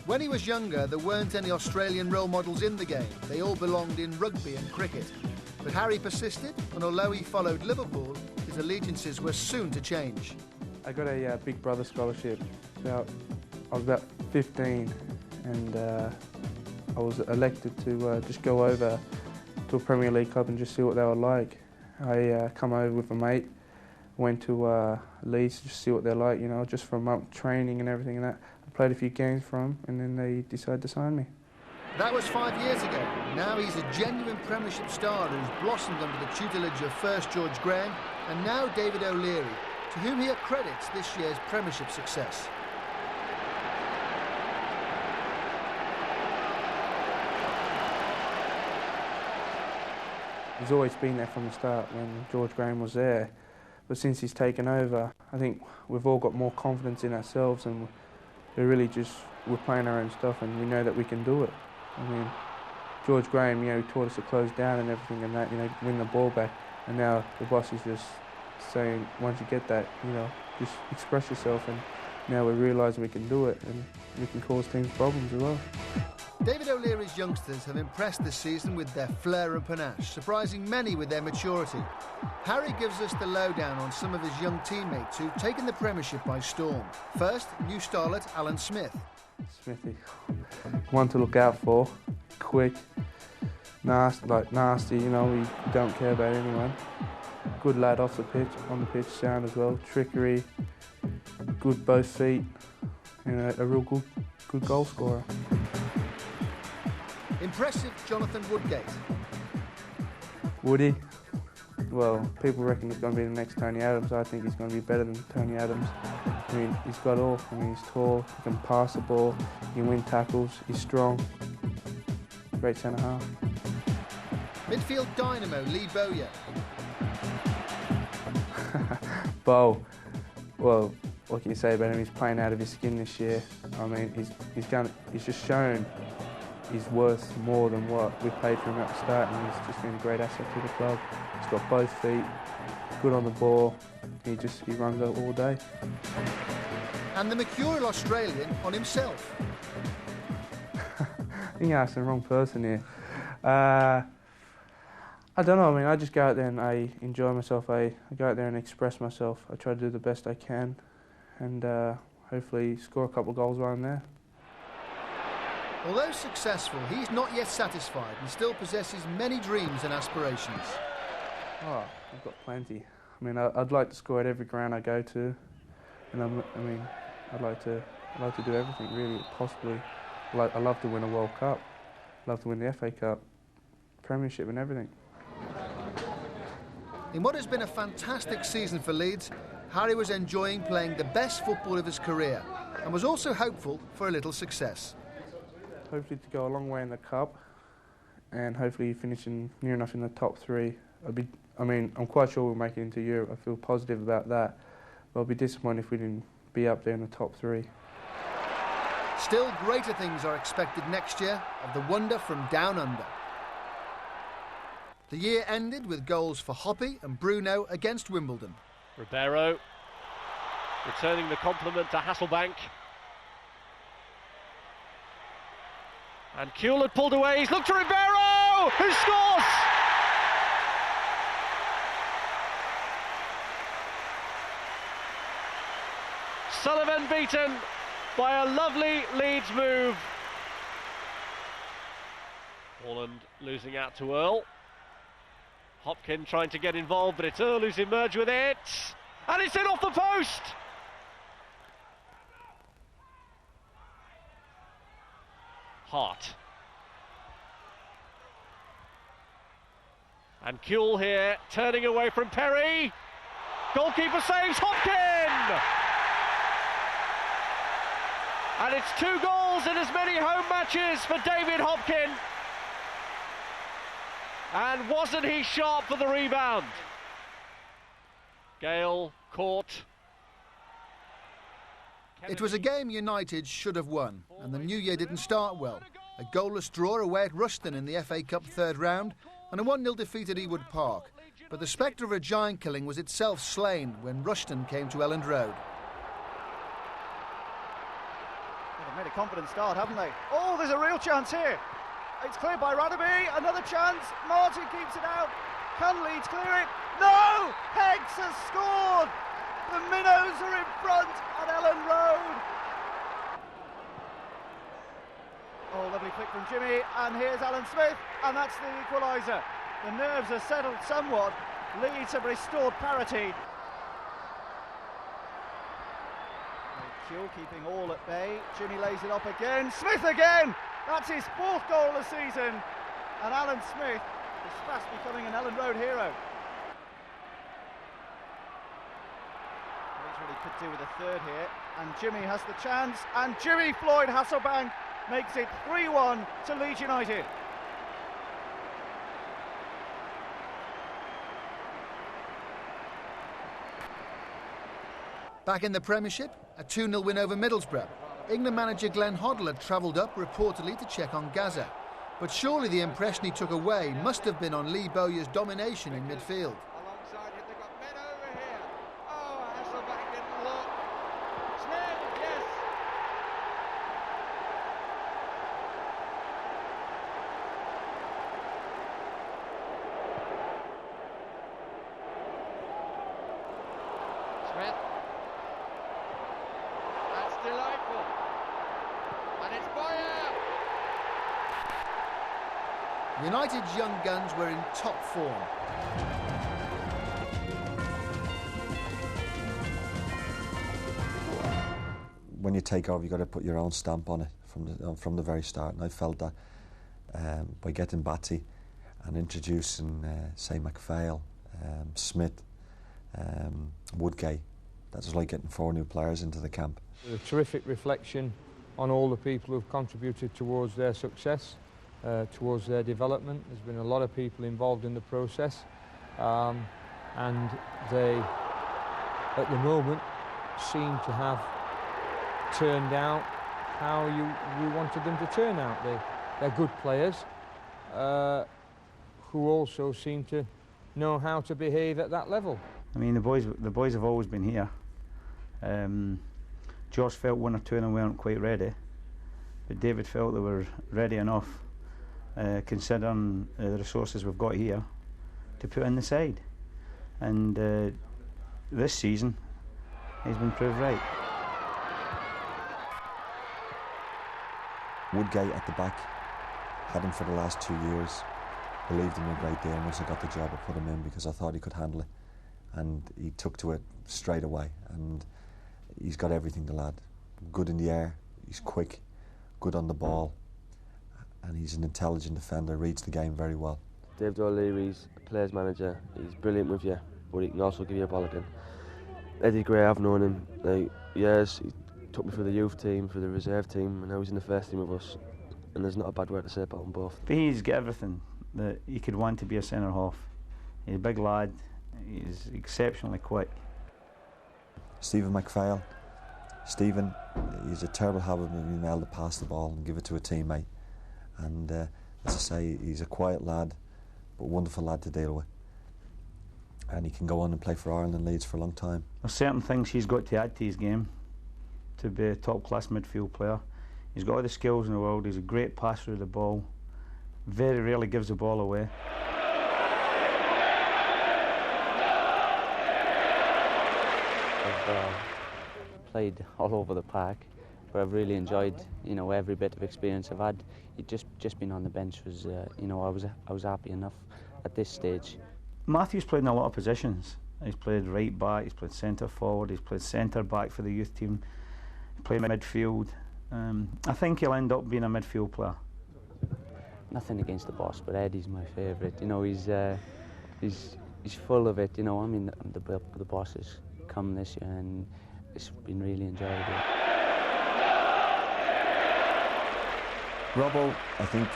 When he was younger, there weren't any Australian role models in the game. They all belonged in rugby and cricket. But Harry persisted, and although he followed Liverpool, his allegiances were soon to change. I got a Big Brother scholarship. I was about 15, and I was elected to just go over to a Premier League club and just see what they were like. I come over with a mate, went to Leeds to just see what they're like, you know, just for a month training and everything and that. I played a few games for them, and then they decided to sign me. That was 5 years ago. Now he's a genuine Premiership star who's blossomed under the tutelage of first George Graham and now David O'Leary, to whom he accredits this year's Premiership success. He's always been there from the start when George Graham was there, but since he's taken over, I think we've all got more confidence in ourselves, and we're playing our own stuff, and we know that we can do it. I mean, George Graham, you know, he taught us to close down and everything and that, you know, win the ball back. And now the boss is just saying, once you get that, you know, just express yourself. And now we're realising we can do it, and we can cause teams problems as well. David O'Leary's youngsters have impressed this season with their flair and panache, surprising many with their maturity. Harry gives us the lowdown on some of his young teammates who've taken the Premiership by storm. First, new starlet Alan Smith. Smithy, one to look out for, quick, nasty, you know, he don't care about anyone. Good lad off the pitch, on the pitch, sound as well, trickery, good both feet, and a real good goal scorer. Impressive Jonathan Woodgate. Woody, well, people reckon he's going to be the next Tony Adams. I think he's going to be better than Tony Adams. I mean, he's got all. I mean, he's tall, he can pass the ball, he can win tackles, he's strong. Great centre-half. Midfield dynamo Lee Bowyer. Bo, well, what can you say about him? He's playing out of his skin this year. I mean, he's just shown he's worth more than what we paid for him at the start, and he's just been a great asset to the club. He's got both feet, good on the ball. He runs out all day. And the mercurial Australian on himself. I think I asked the wrong person here. I don't know, I mean, I just go out there and I enjoy myself. I go out there and express myself. I try to do the best I can, and hopefully score a couple of goals while I'm there. Although successful, he's not yet satisfied and still possesses many dreams and aspirations. Oh, I've got plenty. I mean, I'd like to score at every ground I go to, and I'd like to do everything really, possibly. I love to win a World Cup, love to win the FA Cup, Premiership and everything. In what has been a fantastic season for Leeds, Harry was enjoying playing the best football of his career and was also hopeful for a little success. Hopefully to go a long way in the Cup, and hopefully finishing near enough in the top 3. I'm quite sure we'll make it into Europe. I feel positive about that. But I'll be disappointed if we didn't be up there in the top 3. Still, greater things are expected next year of the wonder from down under. The year ended with goals for Hoppe and Bruno against Wimbledon. Ribeiro returning the compliment to Hasselbank. And Kuehl had pulled away, he's looked to Ribeiro, who scores! Sullivan beaten by a lovely Leeds move. Holland losing out to Earl. Hopkin trying to get involved, but it's Earl who's emerged with it. And it's in off the post! Hart. And Kuehl here, turning away from Perry. Goalkeeper saves Hopkin! And it's 2 goals in as many home matches for David Hopkin. And wasn't he sharp for the rebound? Gale caught. It was a game United should have won, and the new year didn't start well. A goalless draw away at Ruston in the FA Cup third round, and a 1-0 defeat at Ewood Park. But the spectre of a giant killing was itself slain when Ruston came to Elland Road. They've made a confident start, haven't they? Oh, there's a real chance here. It's cleared by Radaby. Another chance. Martin keeps it out. Can Leeds clear it? No! Heggs has scored! The Minnows are in front at Elland Road. Oh, lovely flick from Jimmy. And here's Alan Smith. And that's the equaliser. The nerves are settled somewhat. Leeds have restored parity. Kuehl keeping all at bay. Jimmy lays it up again. Smith again! That's his 4th goal of the season. And Alan Smith is fast becoming an Elland Road hero. Leeds really could do with a third here. And Jimmy has the chance. And Jimmy Floyd Hasselbank makes it 3-1 to Leeds United. Back in the Premiership, a 2-0 win over Middlesbrough. England manager Glenn Hoddle had travelled up reportedly to check on Gaza. But surely the impression he took away must have been on Lee Bowyer's domination in midfield. Alongside him, they've got men over here. Oh, Hasselbank didn't look. Smith, yes. Smith. That's delightful. And it's Bowyer. United's young guns were in top form. When you take over, you've got to put your own stamp on it from the very start, and I felt that by getting Batsy and introducing, say, McPhail, Smith, Woodgate, that was like getting 4 new players into the camp. A terrific reflection on all the people who've contributed towards their success, towards their development. There's been a lot of people involved in the process, and they, at the moment, seem to have turned out how you wanted them to turn out. They're good players who also seem to know how to behave at that level. I mean, the boys have always been here. Josh felt 1 or 2 of them weren't quite ready, but David felt they were ready enough, considering the resources we've got here, to put in the side. And this season, he's been proved right. Woodgate at the back, had him for the last 2 years, believed in him a great deal. Once I got the job, I put him in because I thought he could handle it, and he took to it straight away. And he's got everything, the lad. Good in the air, he's quick, good on the ball, and he's an intelligent defender, reads the game very well. David O'Leary's a players manager. He's brilliant with you, but he can also give you a ball again. Eddie Gray, I've known him like years. He took me through the youth team, through the reserve team, and now he's in the first team with us. And there's not a bad word to say about them both. But he's got everything that he could want to be a centre half. He's a big lad. He's exceptionally quick. Stephen McPhail. Stephen, he's a terrible habit of being able to pass the ball and give it to a teammate. And as I say, he's a quiet lad, but a wonderful lad to deal with. And he can go on and play for Ireland and Leeds for a long time. There's certain things he's got to add to his game to be a top-class midfield player. He's got all the skills in the world. He's a great passer of the ball. Very rarely gives the ball away. I've played all over the park, goalkeeper. I've really enjoyed, you know, every bit of experience I've had. Just being on the bench was, you know, I was happy enough at this stage. Matthew's played in a lot of positions. He's played right back, he's played centre forward, he's played centre back for the youth team, he played midfield. I think he'll end up being a midfield player. Nothing against the boss, but Eddie's my favourite. You know, he's full of it. You know, I mean, the boss has come this year, and it's been really enjoyable. Robbo, I think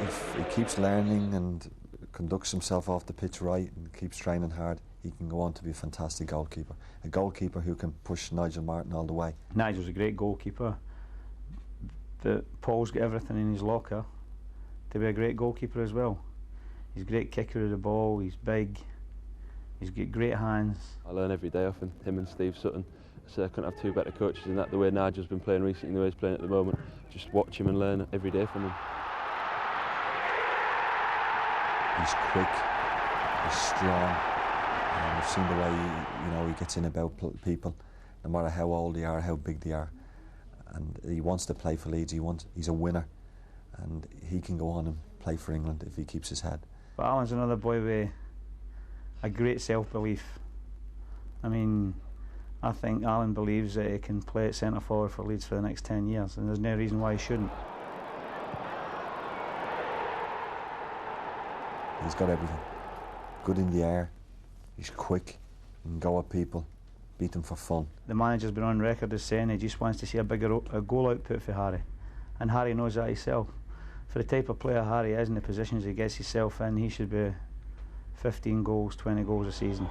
if he keeps learning and conducts himself off the pitch right and keeps training hard, he can go on to be a fantastic goalkeeper. A goalkeeper who can push Nigel Martin all the way. Nigel's a great goalkeeper. Paul's got everything in his locker to be a great goalkeeper as well. He's a great kicker of the ball, he's big, he's got great hands. I learn every day off him and Steve Sutton. So I couldn't have two better coaches than that. The way Nigel's been playing recently, the way he's playing at the moment, just watch him and learn every day from him. He's quick, he's strong, and we've seen the way he gets in about people, no matter how old they are, how big they are. And he wants to play for Leeds. He's a winner, and he can go on and play for England if he keeps his head. But Alan's another boy with a great self-belief. I mean, I think Alan believes that he can play at centre forward for Leeds for the next 10 years, and there's no reason why he shouldn't. He's got everything. Good in the air, he's quick, he can go at people, beat them for fun. The manager's been on record as saying he just wants to see a bigger goal output for Harry, and Harry knows that himself. For the type of player Harry is and the positions he gets himself in, he should be 15 goals, 20 goals a season.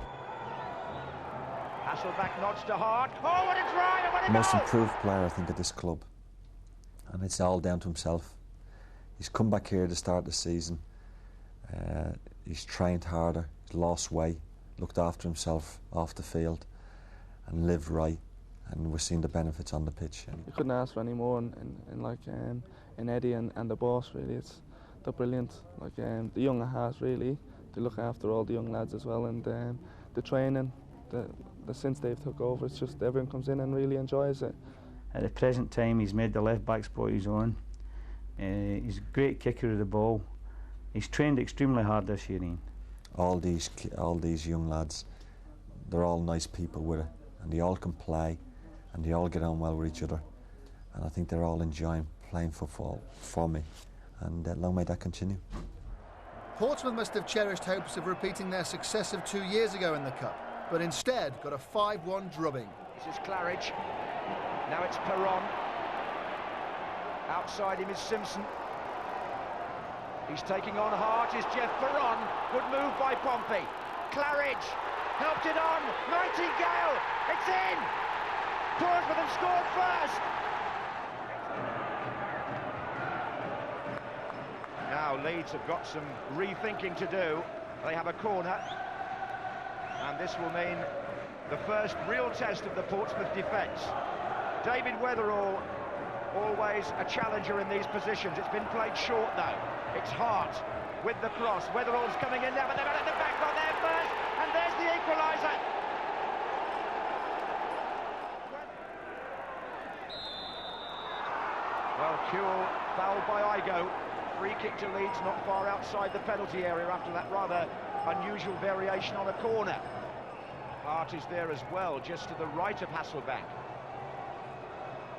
Hasselback nods to Hart. Oh, what a try! And what a The most goal! improved player, I think, at this club, and it's all down to himself. He's come back here to start the season. He's trained harder, he's lost weight, looked after himself off the field, and lived right. And we're seeing the benefits on the pitch. You couldn't ask for any more in Eddie and the boss. Really, they're brilliant. Like the young heart, really, to look after all the young lads as well, and the training. Since they've took over, it's just everyone comes in and really enjoys it. At the present time, he's made the left back spot his own. He's a great kicker of the ball. He's trained extremely hard this year, Ian. All these young lads, they're all nice people with it, and they all can play, and they all get on well with each other, and I think they're all enjoying playing football for me, and long may that continue. Portsmouth must have cherished hopes of repeating their success of 2 years ago in the Cup, but instead got a 5-1 drubbing. This is Claridge. Now it's Perron. Outside him is Simpson. He's taking on Hart, is Jeff Perron. Good move by Pompey. Claridge helped it on. Nightingale, it's in! Portsmouth have scored first! Now Leeds have got some rethinking to do. They have a corner, and this will mean the first real test of the Portsmouth defence. David Weatherall, always a challenger in these positions. It's been played short though. It's Hart with the cross. Weatherall's coming in now, but they've at the back got there first, and there's the equaliser. Well, Kuehl fouled by Igo. Free kick to Leeds, not far outside the penalty area after that rather unusual variation on a corner. Hart is there as well, just to the right of Hasselback.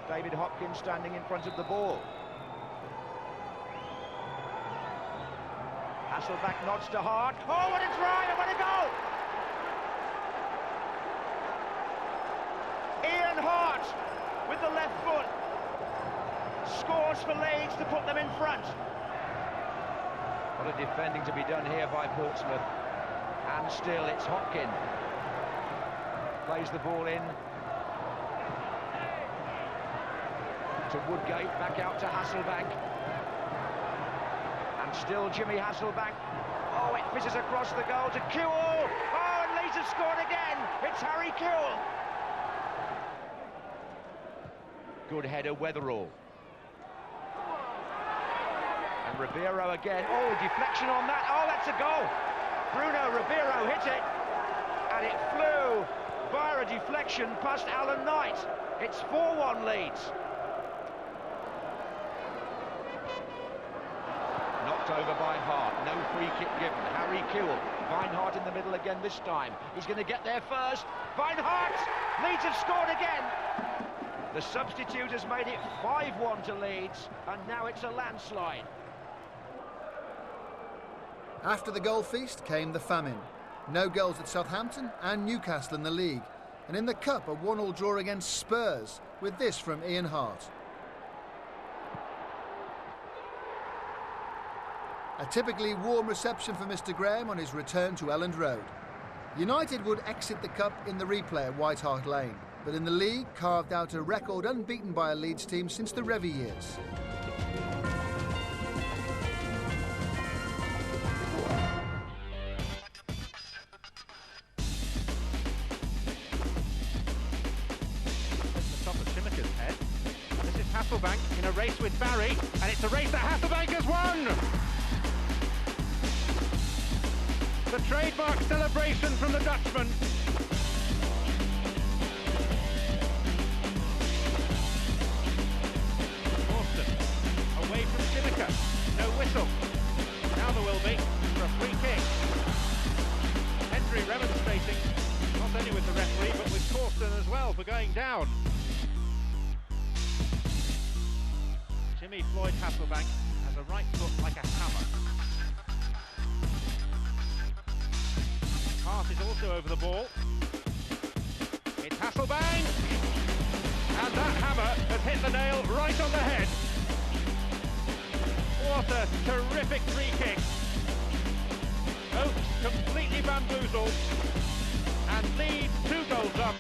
David Hopkins standing in front of the ball. Hasselback nods to Hart. Oh, what a try and what a goal! Ian Hart with the left foot scores for Leeds to put them in front. What a defending to be done here by Portsmouth. And still it's Hopkins. Plays the ball in to Woodgate, back out to Hasselbank. And still Jimmy Hasselbank. Oh, it fizzes across the goal to Kuehl. Oh, and Leeds have scored again. It's Harry Kuehl. Good header, Weatherall. And Ribeiro again. Oh, deflection on that. Oh, that's a goal. Bruno Ribeiro hit it. And it flew via a deflection past Alan Knight. It's 4-1 Leeds. No free kick given. Harry Kewell. Weinhardt in the middle again this time. He's going to get there first. Weinhardt! Leeds have scored again. The substitute has made it 5-1 to Leeds, and now it's a landslide. After the goal feast came the famine. No goals at Southampton and Newcastle in the league. And in the Cup, a 1-1 draw against Spurs, with this from Ian Hart. A typically warm reception for Mr Graham on his return to Elland Road. United would exit the Cup in the replay at White Hart Lane, but in the league carved out a record unbeaten by a Leeds team since the Revie years. The top of Schimmerke's head. And this is Hasselbank in a race with Barry, and it's a race that Hasselbank has won! The trademark celebration from the Dutchman. Austin, away from Schimmerke. No whistle. Now there will be for a free kick. Hendry remonstrating, not only with the referee, but with Corsten as well for going down. Jimmy Floyd Hasselbank has a right foot like a hammer. Hart is also over the ball. It's Hasselbank! And that hammer has hit the nail right on the head. What a terrific free kick. Oaks completely bamboozled. And Leeds 2 goals up.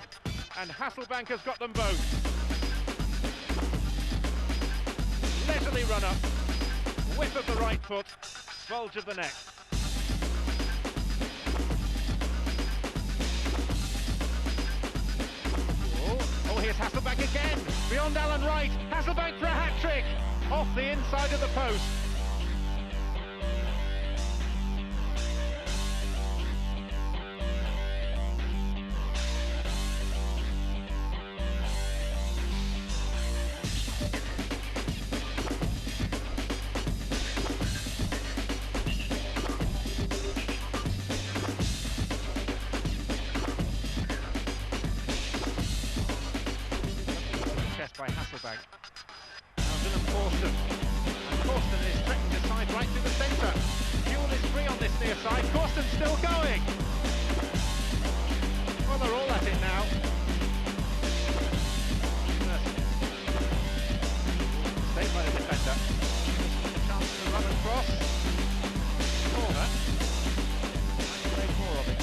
And Hasselbank has got them both. Leisurely run up. Whip of the right foot. Bulge of the neck. Here's Hasselbank again, beyond Alan Wright, Hasselbank for a hat-trick, off the inside of the post. By Hasselbank. Now Dylan Corsten. And Corsten is threatening to side right through the centre. Fuel is free on this near side. Corsten's still going. Well, they're all at it now. Saved by the defender. A chance to run across. Corner. Might make more of it.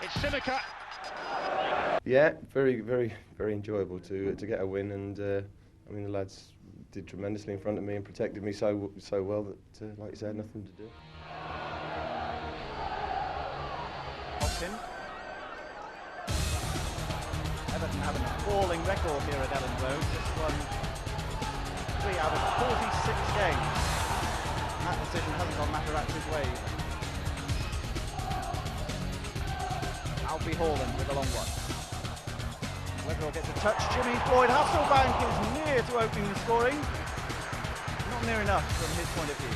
It's Schimmerke. Yeah, very enjoyable to get a win, and I mean the lads did tremendously in front of me and protected me so well that, like you said, nothing to do. Hopkins. Everton having a falling record here at Elland Road. This one, 3 out of 46 games. That decision hasn't gone Materazzi's way. Alfie Haaland with a long one. Whether gets a touch. Jimmy Floyd Hasselbank is near to opening the scoring. Not near enough from his point of view.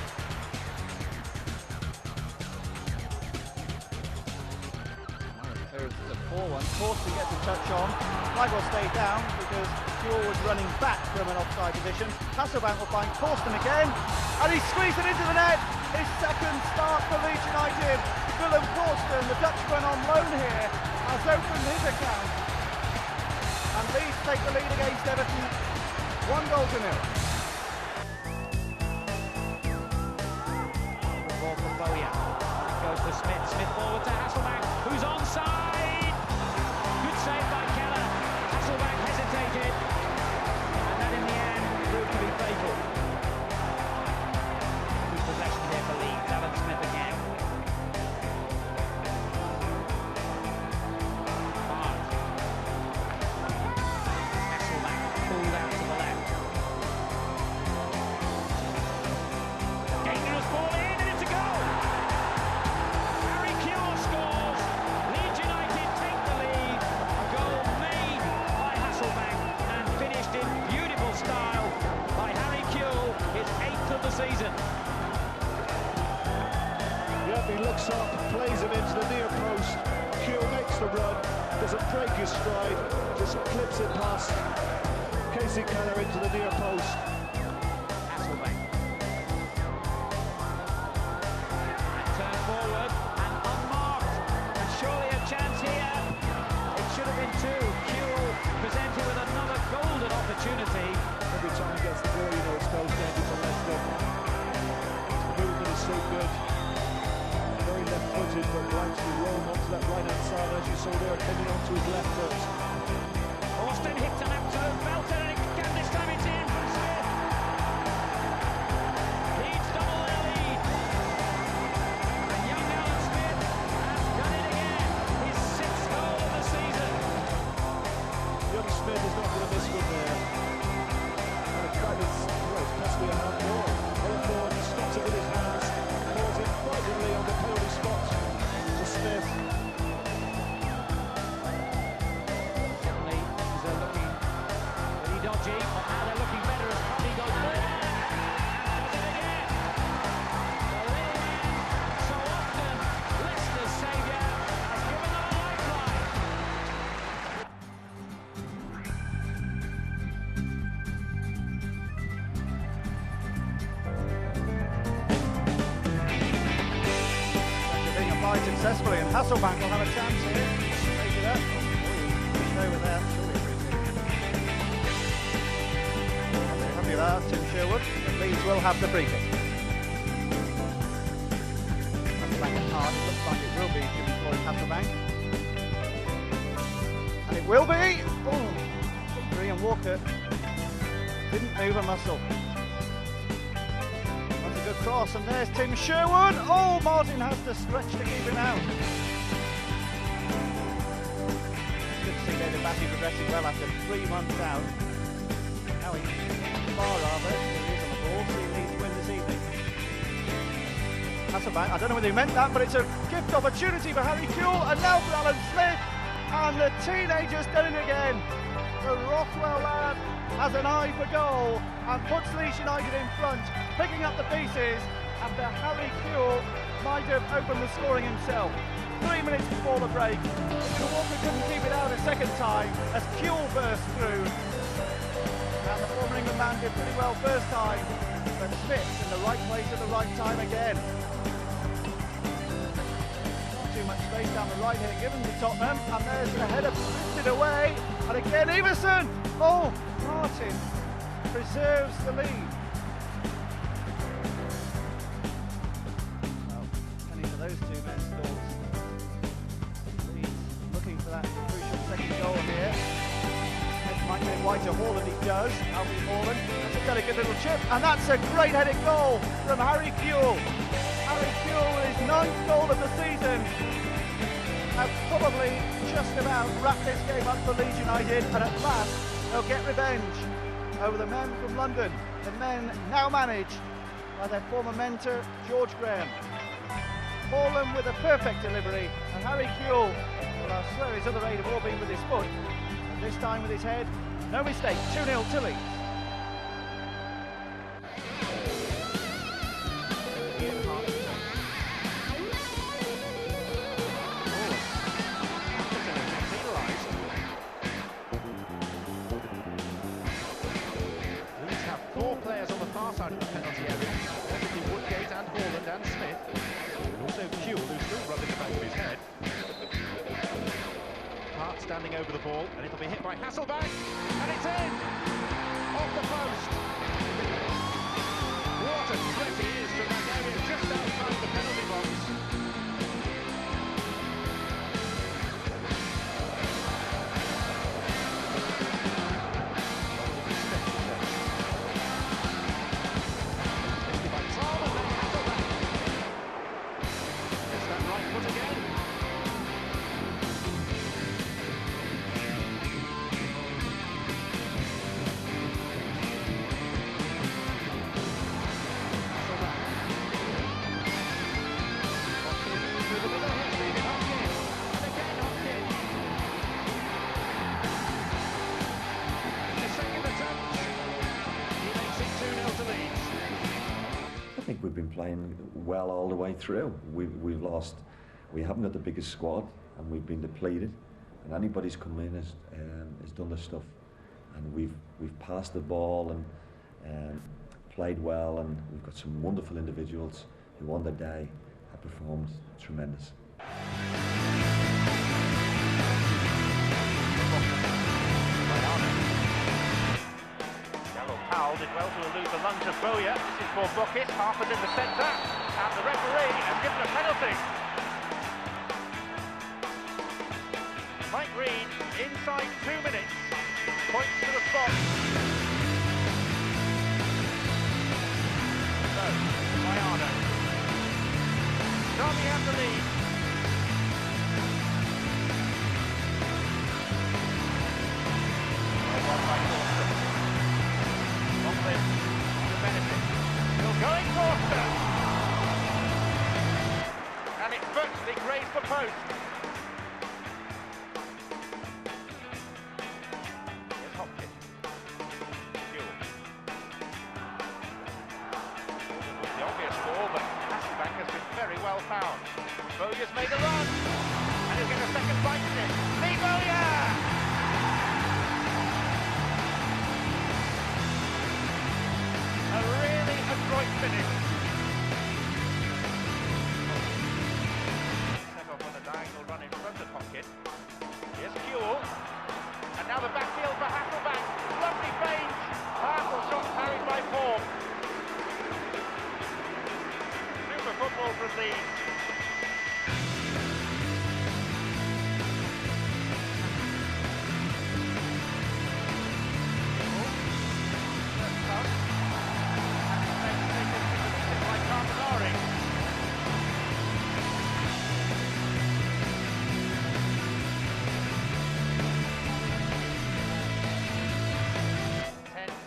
There's the 4-1. Corsten gets a touch on. Flag will stay down because Fuel was running back from an offside position. Hasselbank will find Corsten again, and he squeezed it into the net. His second start for Leeds United. Willem Corsten, the Dutchman on loan here, has opened his account. And Leeds take the lead against Everton, 1-0. Ball for Bowyer. It goes for Smith. Smith forward to Hasselbank, who's onside. Good save by Keller. Hasselbank hesitated, and that in the end proved to be fatal. Good possession here for Leeds. Alan Smith again. Hasselbank pulled out to the left. doesn't break his stride, just clips it past Casey Keller into the near post. Hasselbank. And turn forward and unmarked. And surely a chance here. It should have been two. Kewell presented with another golden opportunity. Every time he gets the ball, you know it's goes down to Leicester. His movement is so good. Very left-footed, but likes to roll onto that right-hand side, as you saw there, coming onto his left foot. Austin hits an absolute belter, and again this time it's in from Smith. Leeds double their lead. And young Alan Smith has done it again. His 6th goal of the season. Young Smith is not going to miss one there. And in fact, it's possibly a hand ball. Hawthorne stops it with his hands, falls in violently on the penalty spot to Smith. Dodgy, but now they're looking better as Paddy goes forward. Does it again. The little man, so often Leicester's saviour, has given them a lifeline. After being applied successfully, and Hasselbank will have a chance here. Raise it up. Stay with that. Tim Sherwood, and Leeds will have the free kick. Hasselbank and hard, it looks like it will be Jimmy Floyd Hasselbank. And it will be! Oh, Ian Walker didn't move a muscle. That's a good cross, and there's Tim Sherwood! Oh, Martin has to stretch to keep him out. Good to see David Batty progressing well after 3 months out. Now he rather, he is on the ball, so he needs to win this evening. Hasselbank, I don't know whether he meant that, but it's a gift opportunity for Harry Kewell, and now for Alan Smith, and the teenager's done it again. The Rothwell lad has an eye for goal, and puts Leeds United in front, picking up the pieces, after Harry Kewell might have opened the scoring himself. 3 minutes before the break, Walker couldn't keep it out a second time, as Kewell burst through. And the former England man did pretty well first time, but Smith in the right place at the right time again. Not too much space down the right here given to Tottenham, and there's the header lifted away, and again Everson! Oh, Martin preserves the lead. Well, penny for those two men's goals. Leeds looking for that crucial second goal here. Might get wide to Haaland, he does. Alfie Haaland, that's a delicate little chip, and that's a great headed goal from Harry Kewell. Harry Kewell with his 9th goal of the season has probably just about wrapped this game up for Leeds United, and at last they'll get revenge over the men from London, the men now managed by their former mentor George Graham. Haaland with a perfect delivery, and Harry Kewell, well, I swear his other aid have all been with his foot. This time with his head, no mistake, 2-0 to Leeds. Leeds have 4 players on the far side of the penalty area, obviously Woodgate and Haaland and Smith. Also Kewell, who's still rubbing the back of his head. Hart standing over the ball, and it'll be hit by Hasselbank, and it's in! Off the post! What a threat he is from that area just outside the penalty box. We've been playing well all the way through. We haven't got the biggest squad, and we've been depleted. and anybody's come in has done the stuff, and we've passed the ball and played well, and we've got some wonderful individuals who on the day have performed tremendous. Powell did well to elude the lunge of Bowyer. This is for Bucket, Harper's in the centre, and the referee has given a penalty. Mike Green, inside 2 minutes, points to the spot. So, Mayano. Derby have the lead. The benefit. Still going Forster. And it virtually grazed the post. Here's Hopkins. Fuel. It was the obvious ball, but Hasselbank has been very well found. Bowyer's made a run. And he'll get a second bite at it. Lee Bowyer! A really adroit finish. Set off on a diagonal run in front of Hopkins. Here's Kewell. And now the backfield for Hasselbank. Lovely feint. Powerful shot carried by Paul. Super football from Leeds.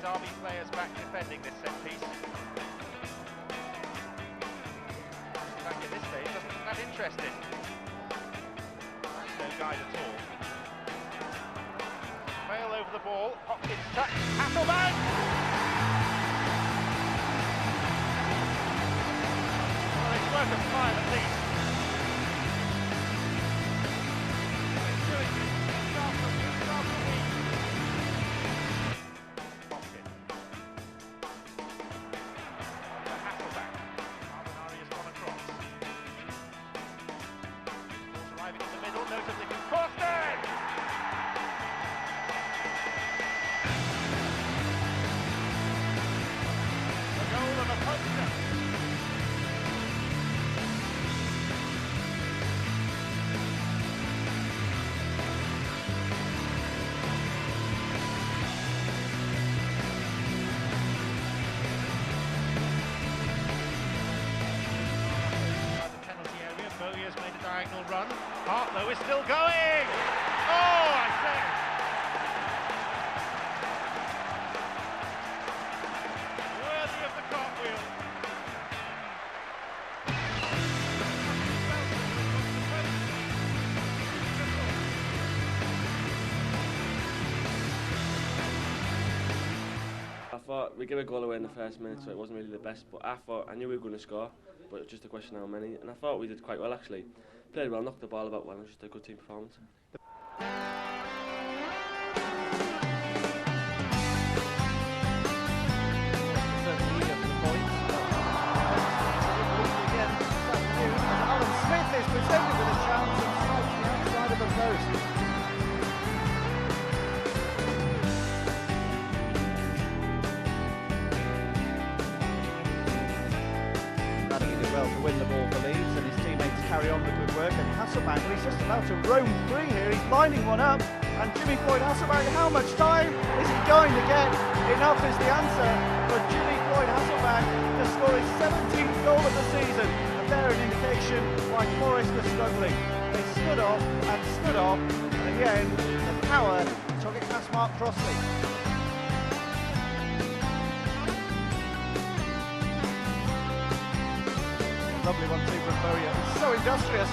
Derby players back defending this set piece. Back at this stage doesn't look that interested. That's no guide at all. Bale over the ball, Hopkins touch, Hasselbank! Well, it's worth a time at least. It's doing it. Start the week. Diagonal run. Hartlow is still going! Oh, I say! Worthy of the cartwheel. I thought we gave a goal away in the first minute, so it wasn't really the best, but I knew we were going to score, but it was just a question of how many, and I thought we did quite well actually. Played well, knocked the ball about well, it was just a good team performance. Alan Smith is presented with a chance and strikes the outside of the post. Did well to win the ball for Leeds, and his teammates carry on the good work. And Hasselbank, he's just about to roam free here. He's lining one up, and Jimmy Floyd Hasselbank, how much time is he going to get? Enough is the answer for Jimmy Floyd Hasselbank to score his 17th goal of the season. And there an indication why Forest are struggling. They stood off, and in the end, the power took it past Mark Crossley. Lovely one too from Bowyer. He's so industrious.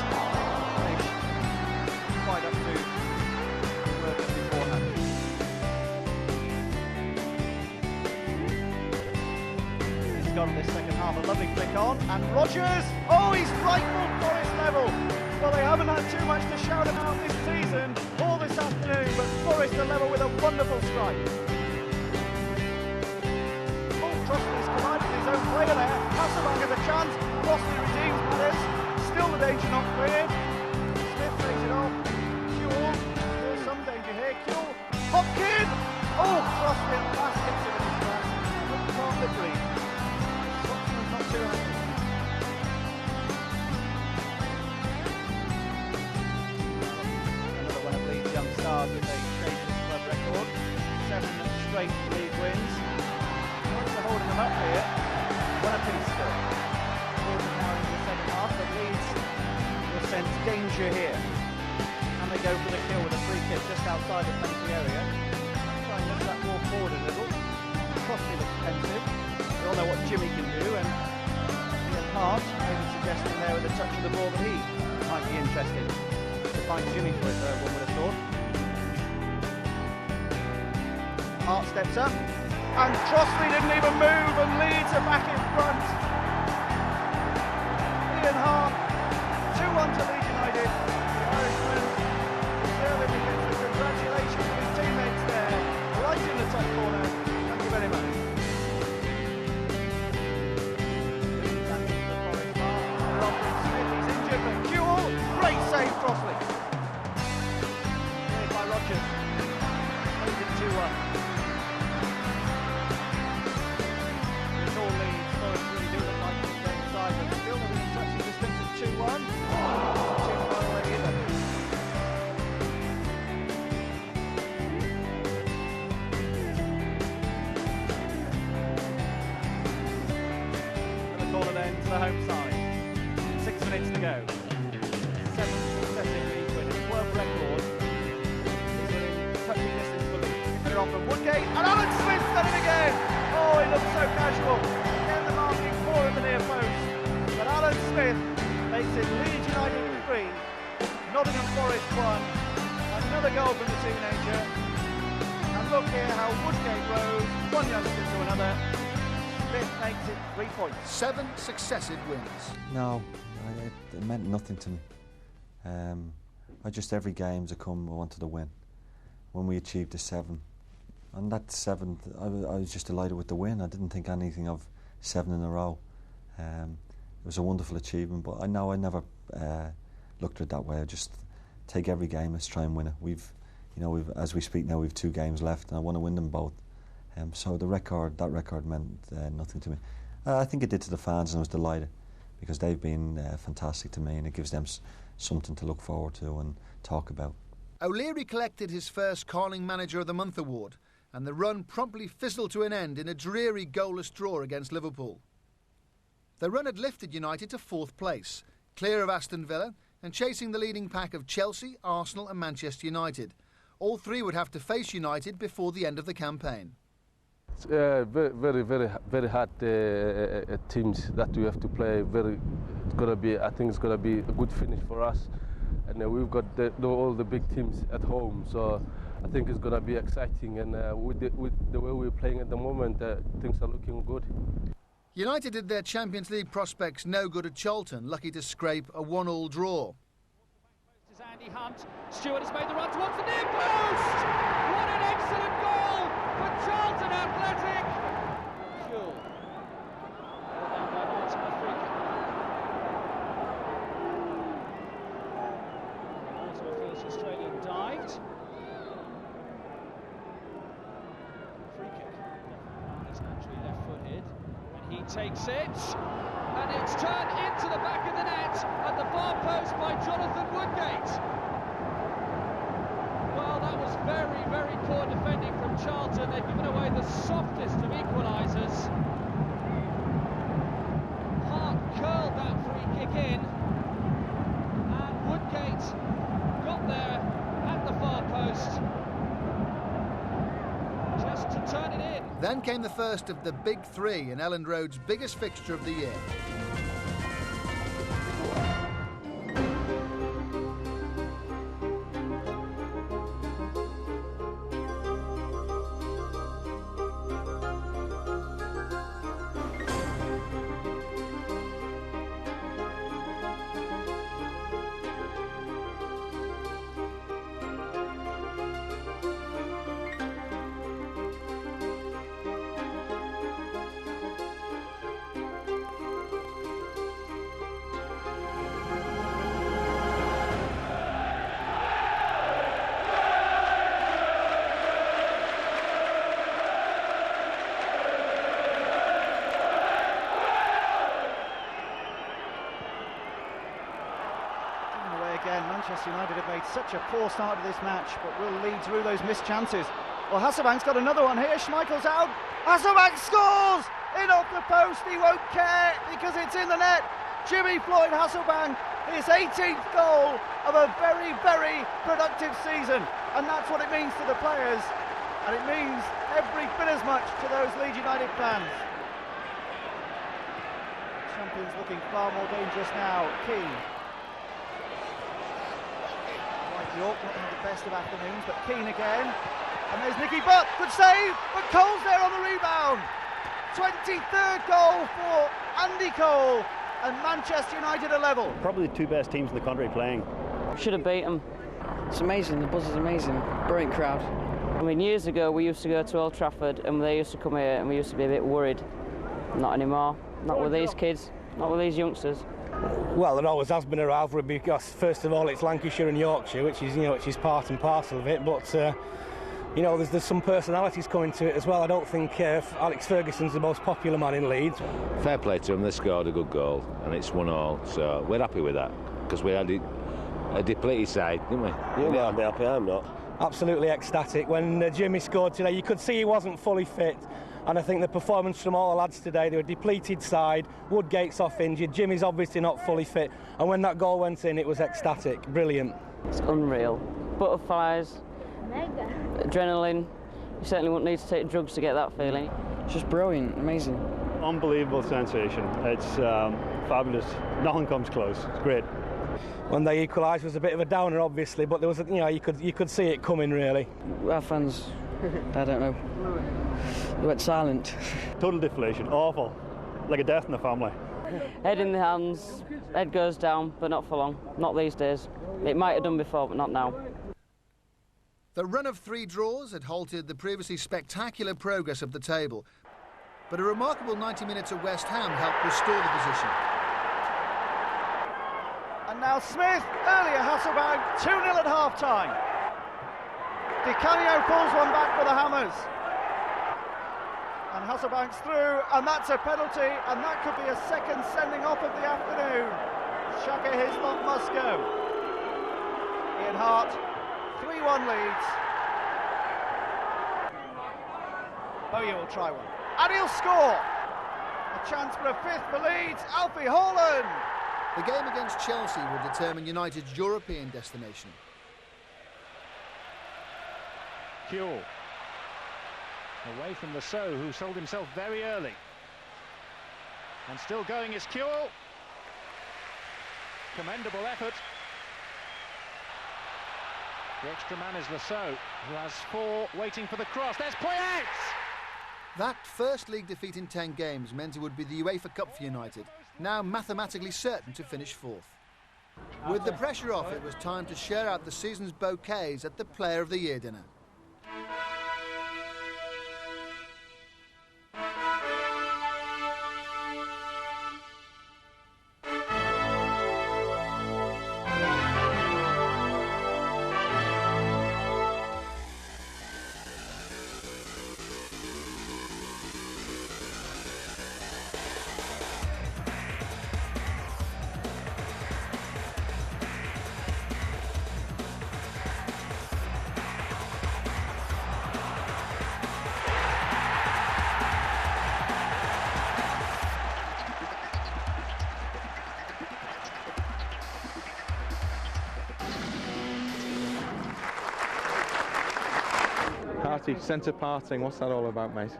He's quite up to work beforehand. He's got this second half a lovely flick on, and Rodgers. Oh, he's rifled Forest level. Well, they haven't had too much to shout about this season. All the Forest are level with a wonderful strike. Crossley's collided with his own player there. Hasselbank has a chance. Crossley redeems matters. Still the danger not cleared. Smith takes it off. Kewell. Still some danger here. Kewell. Hopkin! Oh, Crossley at last gets it in his pass. Can't the dream. Scotsman's not too happy. Another one of Leeds' young stars with a shakeless club record. 7 straight league wins. Holding them up here. One apiece still. Gordon now into the second half, but Leeds will sense danger here. And they go for the kill with a free kick just outside the penalty area. Try and lift that ball forward a little. Crossley looks pensive. We all know what Jimmy can do, and Ian Hart maybe suggesting there with a touch of the ball that he might be interested to find Jimmy for it, one would have thought. Hart steps up. And Crossley didn't even move, and Leeds are back in front. Ian Hart, 2-1 to Leeds United. The Irishman deserving against the congratulations of his teammates there, right in the top corner. Thank you very much. Leeds back into the Forest bar. Robin Smith, he's injured, but Kewell, great save, Crossley. Cleared by Rogers. Plays it 2-1. To the home side. 6 minutes to go. 7th successive league win. It's world record. He's within touching distance for Leeds. Header on from Woodgate, and Alan Smith's done it again. Oh, he looks so casual. Again, the marking 4 at the near post. But Alan Smith makes it Leeds United 3, Nottingham Forest 1. Another goal from the teenager. And look here how Woodgate rose, one youngster to another. Smith makes it 3 points. 7 successive wins. No, it meant nothing to me. I just, every game to come, I wanted to win. When we achieved the 7, and that 7th, I was just delighted with the win. I didn't think anything of 7 in a row. It was a wonderful achievement, but I never looked at it that way. I just take every game, let's try and win it. We've, as we speak now, we've 2 games left, and I want to win them both. So that record meant nothing to me. I think it did to the fans, and I was delighted because they've been fantastic to me, and it gives them something to look forward to and talk about. O'Leary collected his first Carling Manager of the Month award, and the run promptly fizzled to an end in a dreary goalless draw against Liverpool. The run had lifted United to 4th place, clear of Aston Villa and chasing the leading pack of Chelsea, Arsenal and Manchester United. All 3 would have to face United before the end of the campaign. It's very hard teams that we have to play. I think it's gonna be a good finish for us, and we've got all the big teams at home. So I think it's gonna be exciting, and with the way we're playing at the moment, things are looking good. United did their Champions League prospects no good at Charlton, lucky to scrape a 1-1 draw. Andy Hunt. Stewart has made the run towards the near post. What an excellent goal for Charlton Athletic. Cool. Down by Norton, a free kick. Norton feels Australian dived. Free kick. He's naturally left-footed, and he takes it. And it's turned into the back of the net at the far post by Jonathan Woodgate. Well, that was very, very poor defending from Charlton. They've given away the softest of equalisers. Hart curled that free kick in, and Woodgate got there at the far post just to turn it in. Then came the first of the big 3 in Elland Road's biggest fixture of the year. Manchester United have made such a poor start to this match, but will Leeds rue those missed chances? Well, Hasselbank's got another one here. Schmeichel's out. Hasselbank scores! In off the post, he won't care because it's in the net. Jimmy Floyd Hasselbank, his 18th goal of a very, very productive season. And that's what it means to the players. And it means every bit as much to those Leeds United fans. Champions looking far more dangerous now. Keane. Right, York not had the best of afternoons, but Keane again. And there's Nicky Butt, good save, but Cole's there on the rebound. 23rd goal for Andy Cole, and Manchester United are level. Probably the two best teams in the country playing. Should have beat them. It's amazing, the buzz is amazing, brilliant crowd. I mean, years ago we used to go to Old Trafford and they used to come here and we used to be a bit worried. Not anymore, not with these kids, not with these youngsters. Well, there always has been a rivalry because, first of all, it's Lancashire and Yorkshire, which is part and parcel of it. But there's some personalities coming to it as well. I don't think Alex Ferguson's the most popular man in Leeds. Fair play to them. They scored a good goal, and it's 1-1. So we're happy with that because we had a depleted side, didn't we? You're not happy. I'm not. Absolutely ecstatic. When Jimmy scored today, you could see he wasn't fully fit. And I think the performance from all the lads today, they were a depleted side, Woodgate's off injured, Jimmy's obviously not fully fit, and when that goal went in, it was ecstatic, brilliant. It's unreal. Butterflies, adrenaline, you certainly wouldn't need to take drugs to get that feeling. It's just brilliant, amazing. Unbelievable sensation, it's fabulous, nothing comes close, it's great. When they equalised was a bit of a downer obviously, but there was you could see it coming really. Our fans, I don't know. They went silent. Total deflation, awful, like a death in the family. Head in the hands, head goes down, but not for long, not these days. It might have done before, but not now. The run of 3 draws had halted the previously spectacular progress of the table, but a remarkable 90 minutes at West Ham helped restore the position. And now Smith, earlier Hasselbank, 2-0 at half-time. Di Canio pulls one back for the Hammers. And Hasselbank's through, and that's a penalty, and that could be a second sending off of the afternoon. Shaka Hislop must go. Ian Hart, 3-1 Leeds. Bowyer will try one, and he'll score. A chance for a 5th for Leeds, Alfie Haaland. The game against Chelsea will determine United's European destination. Kewell. Away from Lasso, who sold himself very early. And still going is Kewell. Commendable effort. The extra man is Lasso, who has 4 waiting for the cross. There's Poyet! That first league defeat in 10 games meant it would be the UEFA Cup for United, now mathematically certain to finish 4th. With the pressure off, it was time to share out the season's bouquets at the Player of the Year dinner. Centre parting, what's that all about, mate?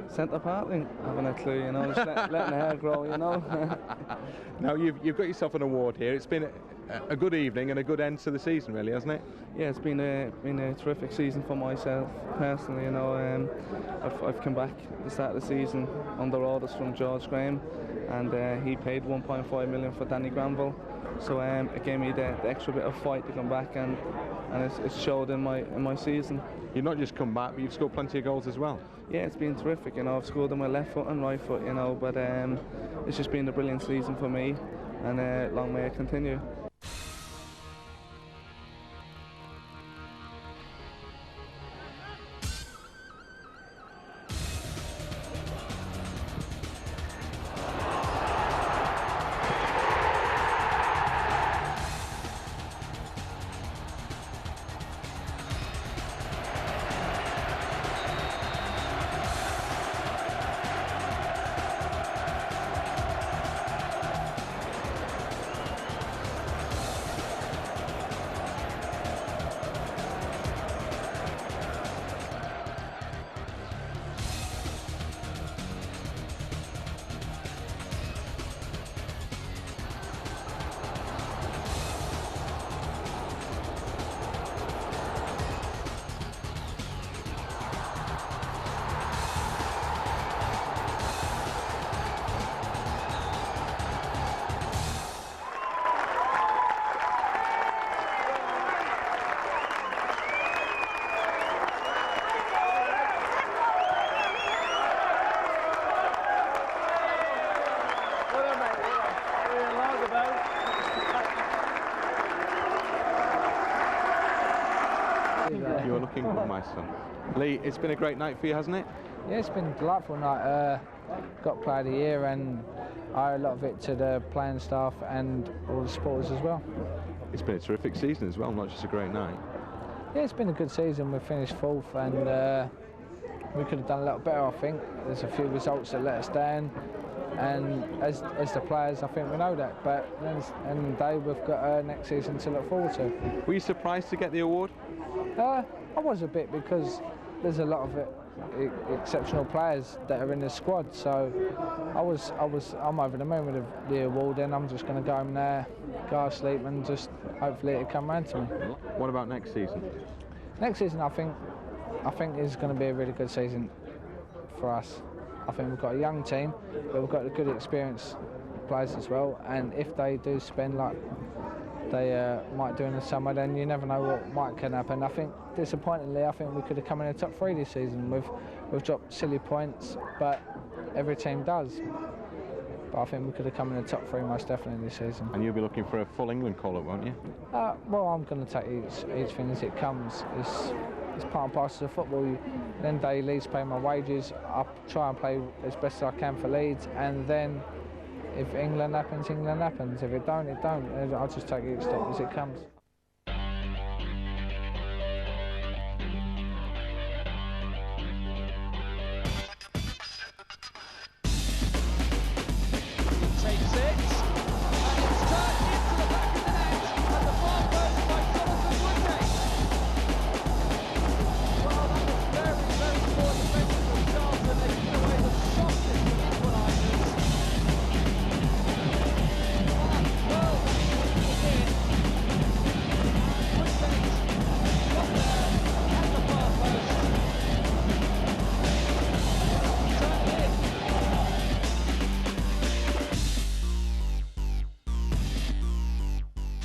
Centre parting? I haven't a clue, just letting the hair grow, Now, you've got yourself an award here. It's been a good evening and a good end to the season, really, hasn't it? Yeah, it's been a terrific season for myself, personally, I've come back at the start of the season under orders from George Graham, and he paid 1.5 million for Danny Granville. So it gave me the extra bit of fight to come back, and it's showed in my season. You've not just come back, but you've scored plenty of goals as well. Yeah, it's been terrific. I've scored on my left foot and right foot. But it's just been a brilliant season for me, and long may it continue. You are looking good, my son. Lee, it's been a great night for you, hasn't it? Yeah, it's been a delightful night. Got Player of the Year, and I owe a lot of it to the playing staff and all the supporters as well. It's been a terrific season as well, not just a great night. Yeah, it's been a good season. We've finished 4th, and we could have done a lot better, I think. There's a few results that let us down, and as the players, I think we know that. But at the end of the day, we've got next season to look forward to. Were you surprised to get the award? I was a bit, because there's a lot of exceptional players that are in the squad. So I'm over the moon with the award, and I'm just going to go home there, go to sleep, and just hopefully it'll come round to me. What about next season? Next season, I think is going to be a really good season for us. I think we've got a young team, but we've got a good experienced players as well. And if they do spend like they might do in the summer, then you never know what can happen. I think, disappointingly, I think we could have come in the top 3 this season. We've dropped silly points, but every team does. But I think we could have come in the top 3 most definitely this season. And you'll be looking for a full England call-up, won't you? Well, I'm going to take each thing as it comes. It's part and parcel of football. Then they Leeds pay my wages. I try and play as best as I can for Leeds, and then if England happens, England happens. If it don't, it don't. I'll just take each step as it comes. Takes it, and it's turned into the back of the net, and the far post by Jonathan Woodgate. Well, that was very, very poor defending from Charlton. They put away the softest of equalisers. Well, it's in. Woodgate got there at the far post. Turned it in.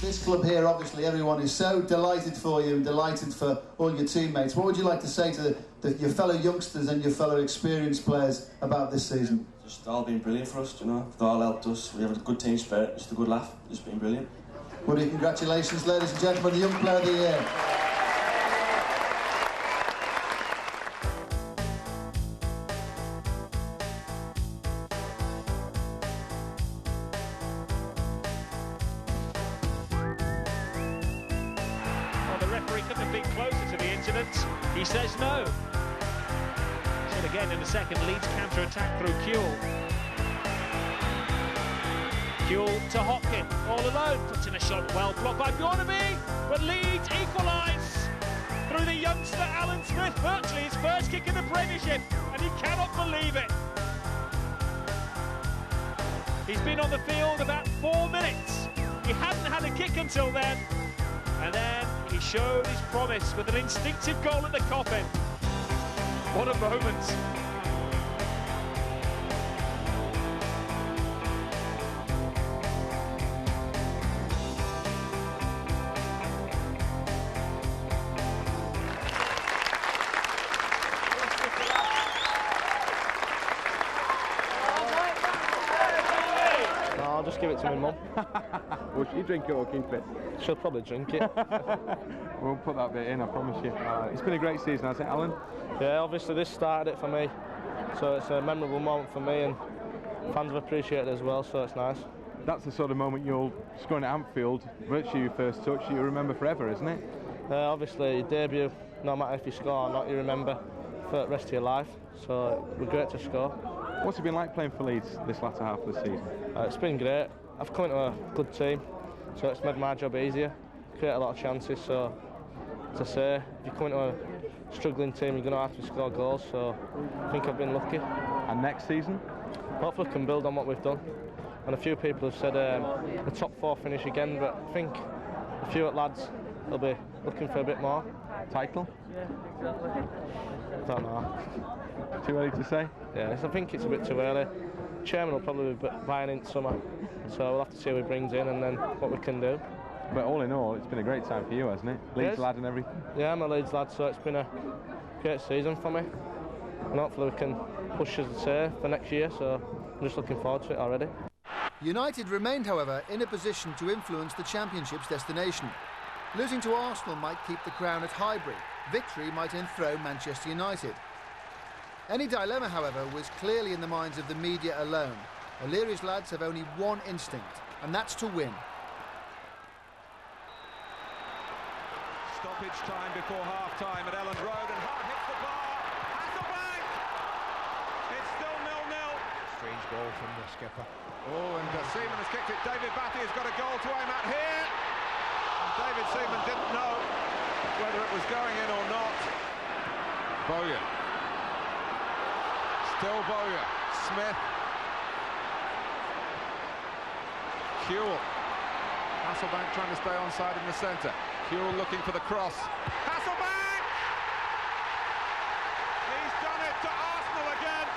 This club here, obviously, everyone is so delighted for you and delighted for all your teammates. What would you like to say to your fellow youngsters and your fellow experienced players about this season? Just all been brilliant for us, you know. They've all helped us. We have a good team spirit. Just a good laugh. It's been brilliant. Woody, congratulations, ladies and gentlemen, the Young Player of the Year. Well, the referee couldn't have been closer to the incident. He says no. And again in the second, Leeds counter-attack through Kuehl. Kuehl to Hopkin, all alone, puts in a shot well blocked by Bjornaby, but Leeds equalise through the youngster Alan Smith, virtually his first kick in the Premiership, and he cannot believe it. He's been on the field about 4 minutes. He hadn't had a kick until then, and then he showed his promise with an instinctive goal at the coffin. What a moment. I'll just give it to my mum. Will she drink it or keep it? She'll probably drink it. We'll put that bit in, I promise you. It's been a great season, hasn't it, Alan? Yeah, obviously this started it for me, so it's a memorable moment for me, and fans have appreciated it as well, so it's nice. That's the sort of moment you'll, scoring at Anfield, virtually your first touch, you'll remember forever, isn't it? Obviously your debut, no matter if you score or not, you remember for the rest of your life, so it was great to score. What's it been like playing for Leeds this latter half of the season? It's been great. I've come into a good team, so it's made my job easier. Create a lot of chances, so to say, if you come into a struggling team, you're going to have to score goals, so I think I've been lucky. And next season? Hopefully we can build on what we've done. And a few people have said the top 4 finish again, but I think a few lads will be looking for a bit more. Title? Yeah, exactly. Don't know. Too early to say? Yeah, I think it's a bit too early. Chairman will probably be buying in summer, so we'll have to see who he brings in and then what we can do. But all in all, it's been a great time for you, hasn't it? Leeds lad and everything. Yeah, I'm a Leeds lad, so it's been a great season for me. And hopefully we can push, as I say, for next year, so I'm just looking forward to it already. United remained, however, in a position to influence the Championship's destination. Losing to Arsenal might keep the crown at Highbury, victory might enthrone Manchester United. Any dilemma, however, was clearly in the minds of the media alone. O'Leary's lads have only one instinct, and that's to win. Stoppage time before half-time at Elland Road, and Hart hits the bar. Hasselbank! It's still 0-0. Strange ball from the skipper. Oh, and Seaman has kicked it. David Batty has got a goal to aim at here. And David Seaman didn't know whether it was going in or not. Bowyer. Still Bowyer. Smith. Kewell. Hasselbank trying to stay onside in the centre. Kewell looking for the cross. Hasselbank! He's done it to Arsenal again.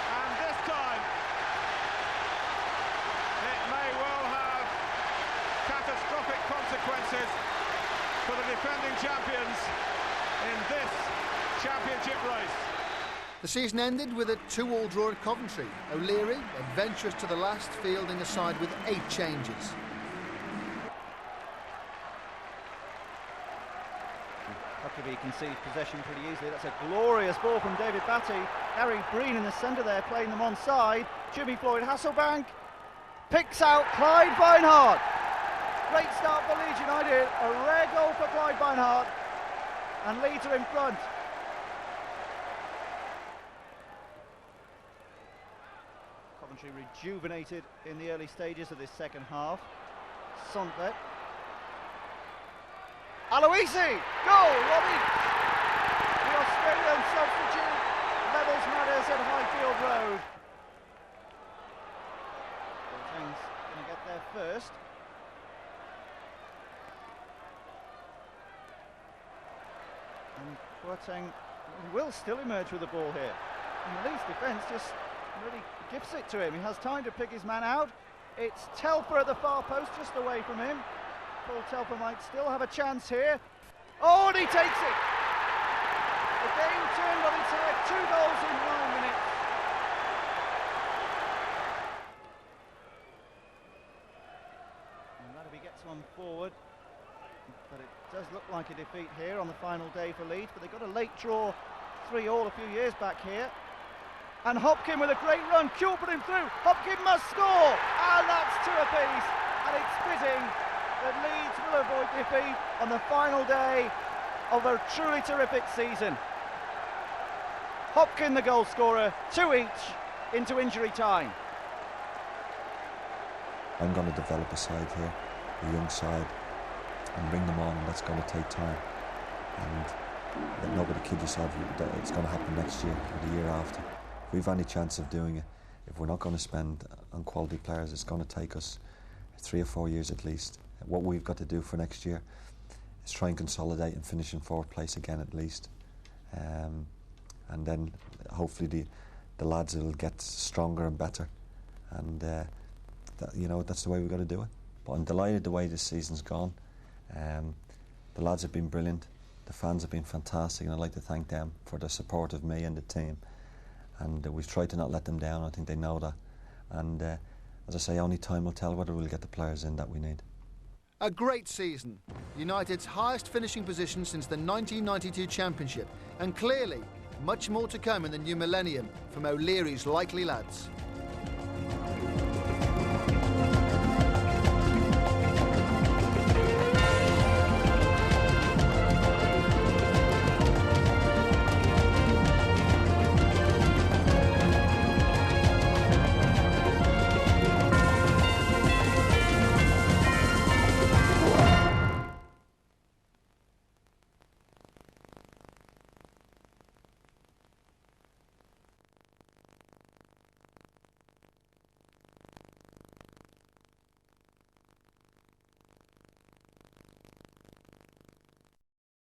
And this time, it may well have catastrophic consequences for the defending champions in this championship race. The season ended with a 2-2 draw at Coventry. O'Leary, adventurous to the last, fielding a side with 8 changes. Huckabee concedes possession pretty easily. That's a glorious ball from David Batty. Harry Breen in the centre there, playing them onside. Jimmy Floyd Hasselbank picks out Clyde Beinhardt. Great start for Leeds United. A rare goal for Clyde Beinhardt. And Leeds are in front. Coventry rejuvenated in the early stages of this second half. Sonthet. Aloisi! Goal! Robbie! The Australian substitute levels matters at Highfield Road. Boateng's going to get there first. And Boateng will still emerge with the ball here. And the Leeds defence just really gives it to him. He has time to pick his man out. It's Telfer at the far post, just away from him. Paul Telfer might still have a chance here. Oh, and he takes it! The game turned on its head. 2 goals in 9 minutes. And Radaby gets one forward. But it does look like a defeat here on the final day for Leeds. But they got a late draw 3-3 a few years back here. And Hopkin with a great run. Kewell put him through. Hopkin must score! And that's 2 apiece. And it's fitting that Leeds will avoid defeat on the final day of a truly terrific season. Hopkin the goal scorer, 2 each into injury time. I'm going to develop a side here, a young side, and bring them on, and that's going to take time. And let nobody kid yourself that it's going to happen next year or the year after. If we've any chance of doing it, if we're not going to spend on quality players, it's going to take us 3 or 4 years at least. What we've got to do for next year is try and consolidate and finish in 4th place again at least. And then hopefully the lads will get stronger and better. And that's the way we've got to do it. But I'm delighted the way this season's gone. The lads have been brilliant. The fans have been fantastic, and I'd like to thank them for their support of me and the team. And we've tried to not let them down. I think they know that. And as I say, only time will tell whether we'll get the players in that we need. A great season. United's highest finishing position since the 1992 Championship. And clearly, much more to come in the new millennium from O'Leary's likely lads.